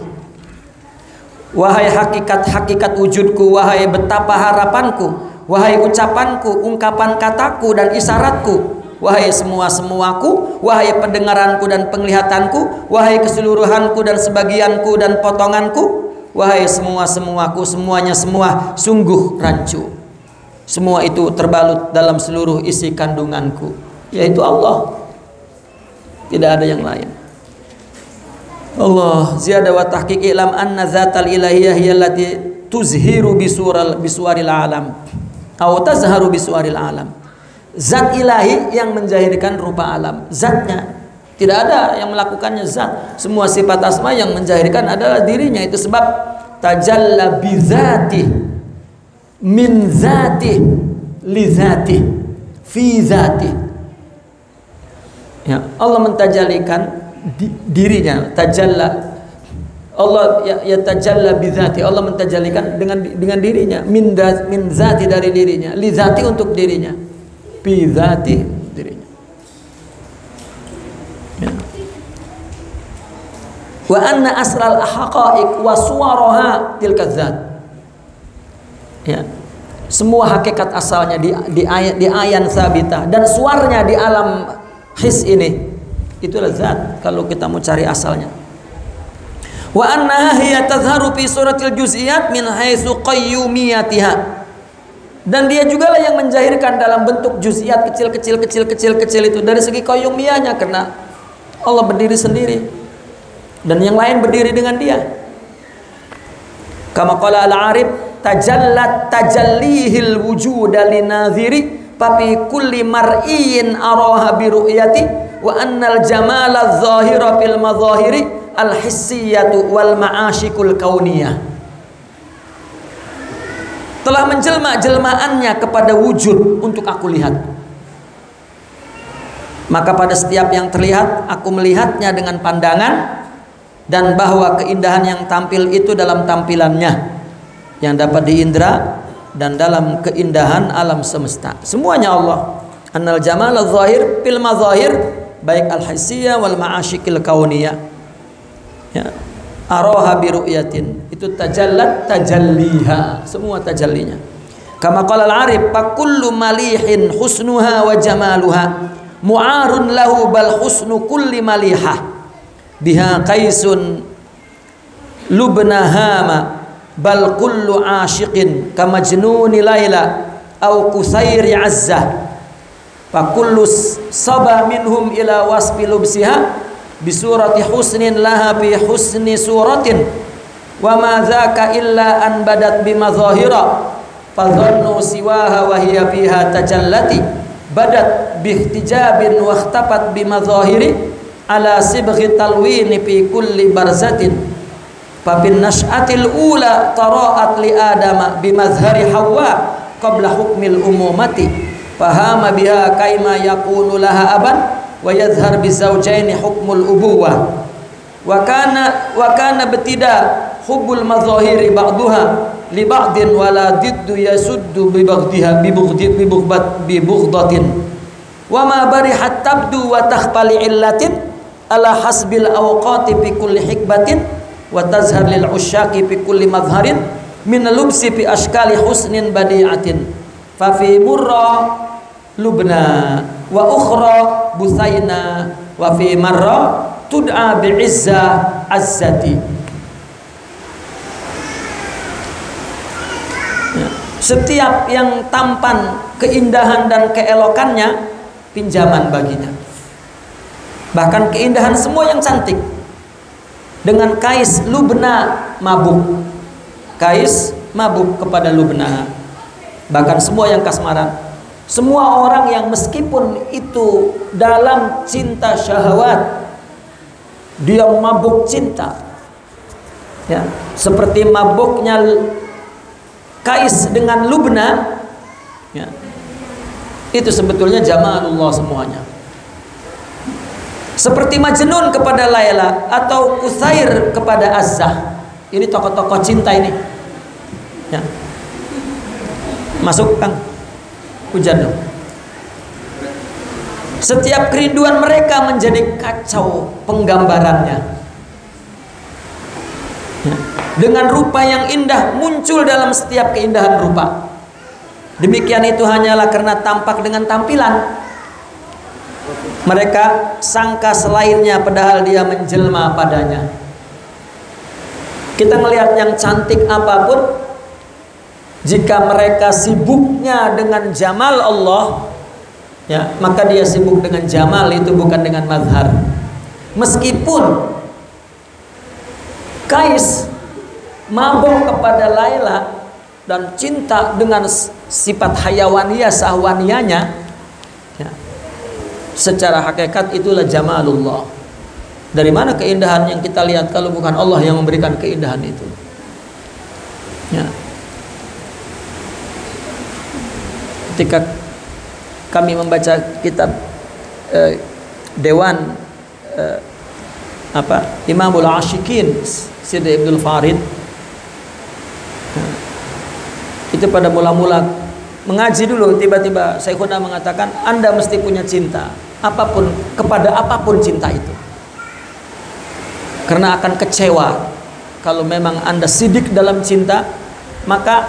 Wahai hakikat-hakikat wujudku, wahai betapa harapanku, wahai ucapanku, ungkapan kataku dan isyaratku, wahai semua-semuaku, wahai pendengaranku dan penglihatanku, wahai keseluruhanku dan sebagianku dan potonganku, wahai semua-semuaku, semuanya semua sungguh rancu. Semua itu terbalut dalam seluruh isi kandunganku, yaitu Allah. Tidak ada yang lain. Allah ziyadah wa tahqiq ilam anna zatal ilahiyah hiyallati tuzhiru bisuwaril alam atau tazharu bisuwaril alam. Zat ilahi yang menjahirkan rupa alam, zatnya. Tidak ada yang melakukannya zat. Semua sifat asma yang menjahirkan adalah dirinya. Itu sebab tajalla bi dzati min dzati li dzati fi dzati. Ya, Allah mentajalikan dirinya, tajalla. Allah ya tajalla bi dzati. Allah mentajalikan dengan dirinya, min dzati dari dirinya, li dzati untuk dirinya, bi dzati dirinya. Ya. Wa anna asral haqa'iq wa suwaraha tilka dzat. Ya. Semua hakikat asalnya di ayan sabitah dan suaranya di alam his ini, itulah zat kalau kita mau cari asalnya. Wa annaha hiya tazharu fi suratil juz'iyat min haitsu qayyumiyatiha. Dan dia juga lah yang menjahirkan dalam bentuk juz'iyat kecil itu dari segi qayyumiyahnya, karena Allah berdiri sendiri dan yang lain berdiri dengan dia. Kama qala al-arif tajallat tajallihil wujuda linaziri papi kulli mar'iyin araha bi ru'yati wa annal jamala adh-dhahira fil madhahiri al-hissiyatu wal ma'ashikul kauniyah. Telah menjelma jelmaannya kepada wujud untuk aku lihat. Maka pada setiap yang terlihat aku melihatnya dengan pandangan, dan bahwa keindahan yang tampil itu dalam tampilannya yang dapat diindra dan dalam keindahan alam semesta. Semuanya Allah. Annal jamal adh-dhahir fil madhahir, baik al-hissiyah wal ma'ashikil kauniyah. Ya. Araha bi ru'yatin, itu tajallat tajalliha, semua tajallinya. Kama qala al-arif fa kullu malihin husnuha wa jamaluha mu'arun lahu bal husnu kulli malihah biha qaisun lubnahama bal kullu ashiqin kama majnuni laila au kusairi azzah fa kullu saba minhum ila wasfi lubsiha bisurati husnin laha bi husni suratin wa ma dzaka illa an badat bimadhahira fa dhannu siwaha wa hiya fiha tajallati badat bihtijabin wa ikhtafat bimadhahiri ala sibghi talwini fi kulli barzatin fa bin nash'atil ula tara'at li adama bimazhari hawa qabla hukmil umumati fahama biha kaima yakunu laha aban wa yadhhar bizawjaini hukmul ubuwah wa kana betida hubbul mazahiri ba'daha li ba'din wala diddu yasuddu bi baghdhiha bi bughdatin wa ma barihat tabdu wa takhfali illatin ala hasbil awqati fi kulli hikbatin wa tazhar lil usyaqi fi kulli madhharin min lubsi fi ashkali husnin badi'atin fa fi murra lubna wa ukhra busaina wa fi marra tud'a bi'izza azzati. Setiap yang tampan keindahan dan keelokannya pinjaman baginya. Bahkan keindahan semua yang cantik. Dengan Kais Lubna mabuk. Kais mabuk kepada Lubna. Bahkan semua yang kasmaran. Semua orang yang meskipun itu dalam cinta syahwat, dia mabuk cinta, ya, seperti mabuknya Kais dengan Lubna, ya, itu sebetulnya jamaalullah semuanya. Seperti Majnun kepada Laila atau Usair kepada Azzah. Ini tokoh-tokoh cinta ini, ya. Masuk Kang hujan dong. Setiap kerinduan mereka menjadi kacau penggambarannya, ya. Dengan rupa yang indah muncul dalam setiap keindahan rupa. Demikian itu hanyalah karena tampak dengan tampilan. Mereka sangka selainnya padahal dia menjelma padanya. Kita melihat yang cantik apapun, jika mereka sibuknya dengan jamal Allah, ya, maka dia sibuk dengan jamal itu, bukan dengan mazhar. Meskipun Kais mabuk kepada Laila dan cinta dengan sifat hayawaniyah sahwaniyahnya, ya, secara hakikat itulah jamalullah. Dari mana keindahan yang kita lihat kalau bukan Allah yang memberikan keindahan itu, ya. Ketika kami membaca kitab Dewan Imamul Ashikin Sidi Abdul Farid, itu pada mula-mula mengaji dulu, tiba-tiba Syekhuna mengatakan Anda mesti punya cinta apapun, kepada apapun cinta itu, karena akan kecewa kalau memang Anda sidik dalam cinta. Maka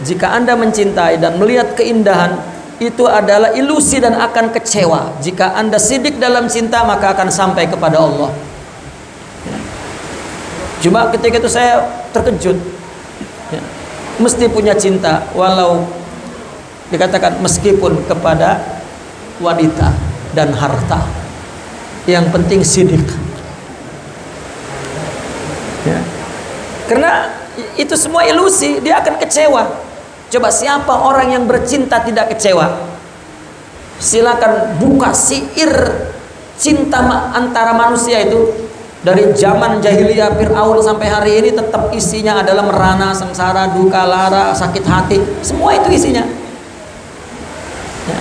jika Anda mencintai dan melihat keindahan, itu adalah ilusi dan akan kecewa. Jika Anda sidik dalam cinta, maka akan sampai kepada Allah. Cuma ketika itu saya terkejut, ya, mesti punya cinta, walau dikatakan meskipun kepada wanita dan harta, yang penting sidik, ya. Karena itu semua ilusi, dia akan kecewa. Coba siapa orang yang bercinta tidak kecewa? Silakan buka syair cinta antara manusia itu. Dari zaman jahiliyah Fir'aun sampai hari ini tetap isinya adalah merana, sengsara, duka, lara, sakit hati. Semua itu isinya, ya.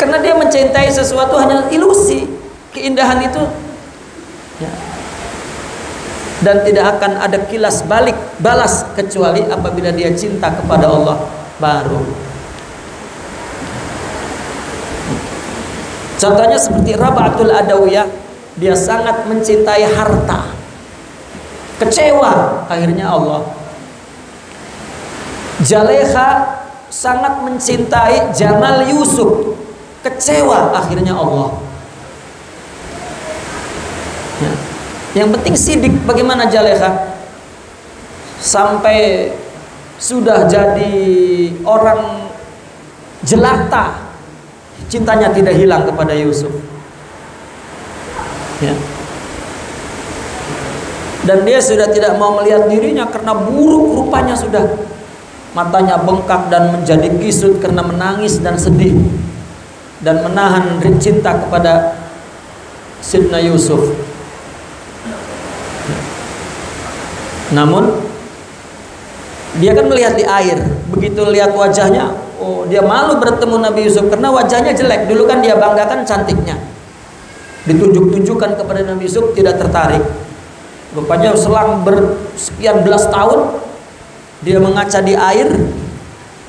Karena dia mencintai sesuatu hanya ilusi, keindahan itu, ya. Dan tidak akan ada kilas balik balas kecuali apabila dia cinta kepada Allah baru. Contohnya seperti Rab'atul Adawiyah, dia sangat mencintai harta, kecewa akhirnya Allah. Zulaikha sangat mencintai Jamal Yusuf, kecewa akhirnya Allah, ya. Yang penting sidik. Bagaimana Zulaikha sampai sudah jadi orang jelata, cintanya tidak hilang kepada Yusuf, ya. Dan dia sudah tidak mau melihat dirinya karena buruk rupanya, sudah matanya bengkak dan menjadi kisut karena menangis dan sedih dan menahan cinta kepada Sidna Yusuf. Namun dia kan melihat di air, begitu lihat wajahnya, oh, dia malu bertemu Nabi Yusuf karena wajahnya jelek. Dulu kan dia banggakan cantiknya, ditunjuk-tunjukkan kepada Nabi Yusuf, tidak tertarik. Rupanya selang bersekian belas tahun dia mengaca di air,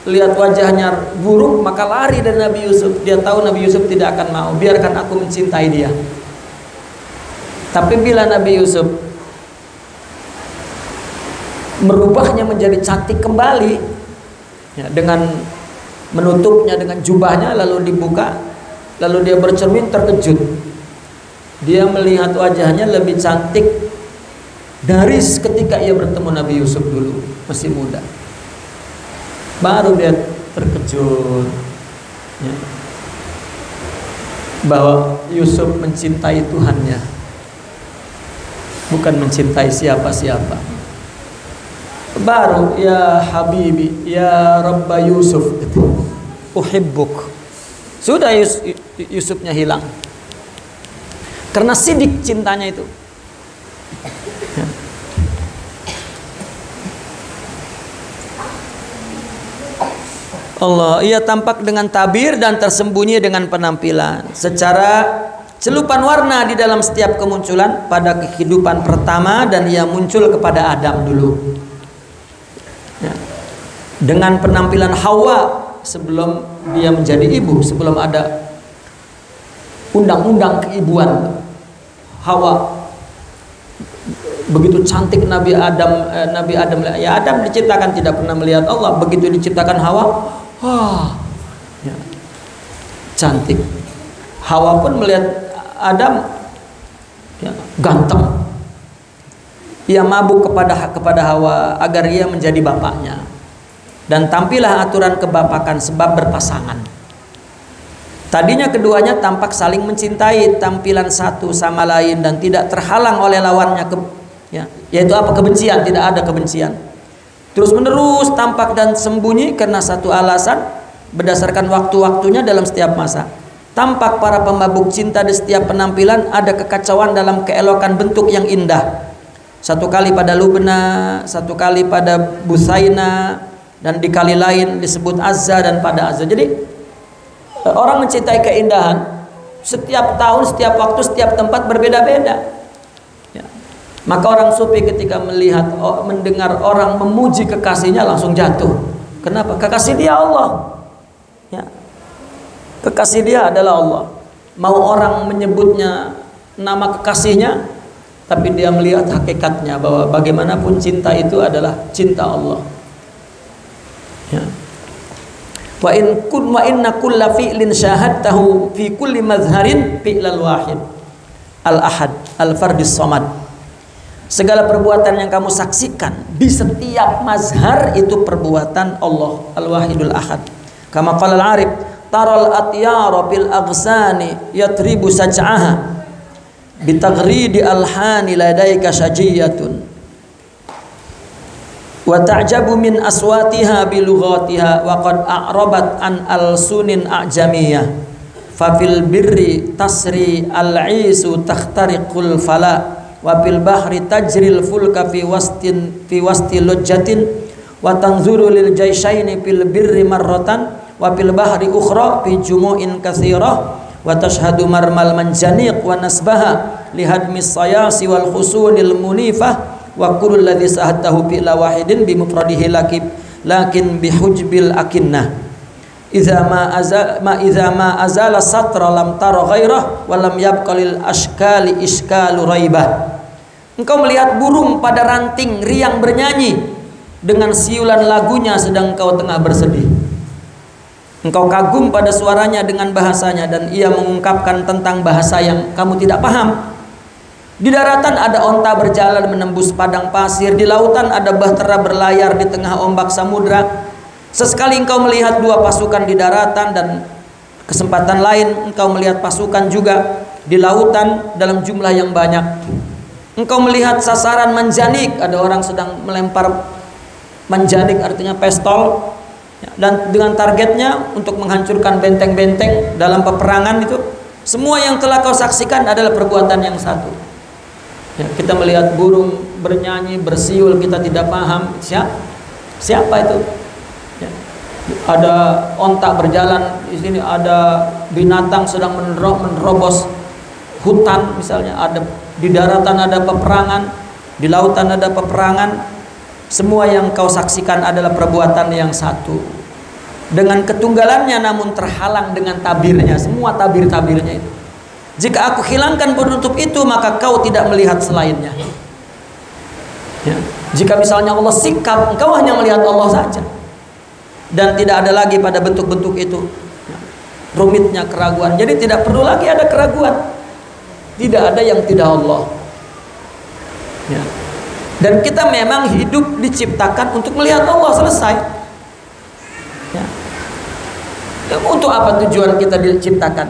lihat wajahnya buruk, maka lari dari Nabi Yusuf. Dia tahu Nabi Yusuf tidak akan mau, biarkan aku mencintai dia. Tapi bila Nabi Yusuf merubahnya menjadi cantik kembali, ya, dengan menutupnya dengan jubahnya lalu dibuka, lalu dia bercermin, terkejut. Dia melihat wajahnya lebih cantik dari ketika ia bertemu Nabi Yusuf dulu, masih muda. Baru dia terkejut, ya, bahwa Yusuf mencintai Tuhannya, bukan mencintai siapa-siapa. Baru, ya Habibi, ya Rabba Yusuf, uhibbuk. Sudah Yusufnya hilang karena sidik cintanya itu. Allah, ia tampak dengan tabir dan tersembunyi dengan penampilan. Secara celupan warna di dalam setiap kemunculan pada kehidupan pertama, dan ia muncul kepada Adam dulu, ya, dengan penampilan Hawa sebelum dia menjadi ibu, sebelum ada undang-undang keibuan. Hawa begitu cantik Nabi Adam, ya Adam diciptakan tidak pernah melihat Allah, begitu diciptakan Hawa, wah, ya, cantik. Hawa pun melihat Adam, ya, ganteng. Ia mabuk kepada Hawa agar ia menjadi bapaknya, dan tampillah aturan kebapakan sebab berpasangan. Tadinya keduanya tampak saling mencintai, tampilan satu sama lain dan tidak terhalang oleh lawannya, ya, yaitu apa? Kebencian. Tidak ada kebencian. Terus menerus tampak dan sembunyi karena satu alasan, berdasarkan waktu-waktunya dalam setiap masa. Tampak para pemabuk cinta di setiap penampilan, ada kekacauan dalam keelokan bentuk yang indah. Satu kali pada Lubna, satu kali pada Busaina, dan di kali lain disebut Azza dan pada Azza. Jadi orang mencintai keindahan, setiap tahun, setiap waktu, setiap tempat berbeda-beda. Ya. Maka orang sufi ketika mendengar orang memuji kekasihnya langsung jatuh. Kenapa? Kekasih dia Allah. Ya. Kekasih dia adalah Allah. Mau orang menyebutnya nama kekasihnya, tapi dia melihat hakikatnya bahwa bagaimanapun cinta itu adalah cinta Allah. Ya. Wa inna kulla fi'lin syahadtahu fi kulli mazharin fi'lal wahid al-ahad al-fardis samad. Segala perbuatan yang kamu saksikan di setiap mazhar itu perbuatan Allah al-wahidul ahad. Kama qala al-arif taral atyara bil aghsani yatribu saj'aha bitaghridi alhani ladaika sajiyatun wa ta'jabu min aswatiha bilughatiha wa qad a'rabat an alsunin a'jamiyah fa fil birri tasri al'isu takhtariqul fala wa fil bahri tajril fulka fi wasti lujjatin wa tanzuru lil jayshaini fil birri marratan wa fil bahri ukhra fi jumu'in katsirah wa tashhadu marmal manjaniq wa nasbaha lihadmis sayasi wal khusunil munifah wa kullu alladhi sahatahu fi la wahidin bi mufradihi lakin bi hujbil akinnah idza ma azala satra lam tara ghairah wa lam yabqalil ashkali iskalu raibah. Engkau melihat burung pada ranting riang bernyanyi dengan siulan lagunya sedang engkau tengah bersedih. Engkau kagum pada suaranya dengan bahasanya, dan ia mengungkapkan tentang bahasa yang kamu tidak paham. Di daratan ada onta berjalan menembus padang pasir, di lautan ada bahtera berlayar di tengah ombak samudra. Sesekali engkau melihat dua pasukan di daratan, dan kesempatan lain engkau melihat pasukan juga di lautan dalam jumlah yang banyak. Engkau melihat sasaran manjanik, ada orang sedang melempar manjanik, artinya pistol, dan dengan targetnya untuk menghancurkan benteng-benteng dalam peperangan itu. Semua yang telah kau saksikan adalah perbuatan yang satu. Ya, kita melihat burung bernyanyi, bersiul, kita tidak paham siapa itu. Ya. Ada onta berjalan di sini, ada binatang sedang menerobos hutan misalnya, ada di daratan ada peperangan, di lautan ada peperangan, semua yang kau saksikan adalah perbuatan yang satu dengan ketunggalannya, namun terhalang dengan tabirnya, semua tabir-tabirnya itu. Jika aku hilangkan penutup itu, maka kau tidak melihat selainnya. Ya. Jika misalnya Allah singkap, engkau hanya melihat Allah saja, dan tidak ada lagi pada bentuk-bentuk itu rumitnya keraguan. Jadi tidak perlu lagi ada keraguan. Tidak ada yang tidak Allah. Ya. Dan kita memang hidup diciptakan untuk melihat Allah, selesai. Ya. Untuk apa tujuan kita diciptakan?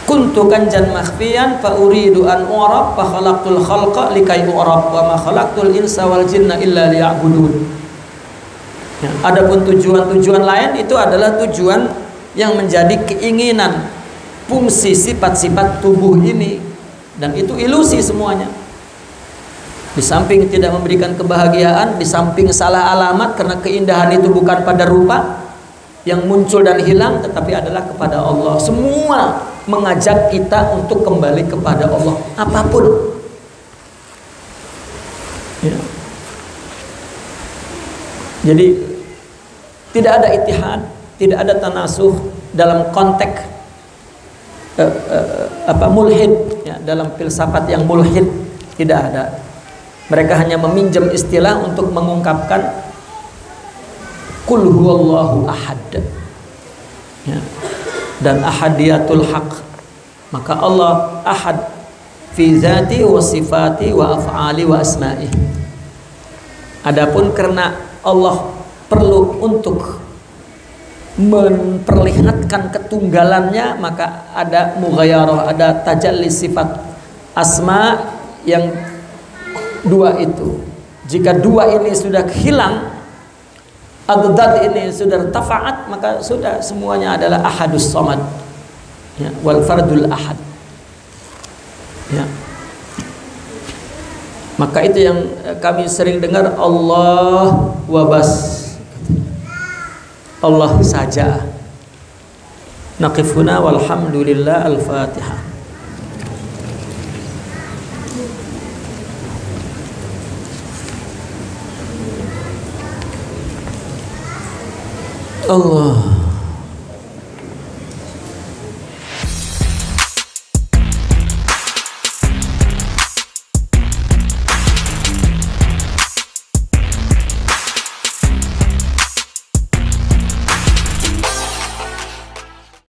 Kuntu kanjan makhfiyan fa uridu an urab fa khalaqtul khalqa likai urab wa ma khalaqtul insa wal jinna illa liya'budun. Ya. Adapun tujuan-tujuan lain itu adalah tujuan yang menjadi keinginan, fungsi sifat-sifat tubuh ini, dan itu ilusi semuanya. Di samping tidak memberikan kebahagiaan, di samping salah alamat, karena keindahan itu bukan pada rupa yang muncul dan hilang, tetapi adalah kepada Allah. Semua mengajak kita untuk kembali kepada Allah, apapun. Ya. Jadi tidak ada ittihad, tidak ada tanasuh dalam konteks mulhid, ya, dalam filsafat yang mulhid tidak ada. Mereka hanya meminjam istilah untuk mengungkapkan Qul huwallahu ahad, ya, dan ahadiyatul haq. Maka Allah ahad fi zati wa sifati wa af'ali wa asma'i. Adapun karena Allah perlu untuk memperlihatkan ketunggalannya, maka ada mughayarah, ada tajalli sifat asma yang dua itu. Jika dua ini sudah hilang, adad ini sudah tafaat, maka sudah semuanya adalah ahadus samad, ya, wal fardul ahad, ya. Maka itu yang kami sering dengar, Allah wabas, Allah saja. Naqifuna walhamdulillah. Al-Fatihah. Allah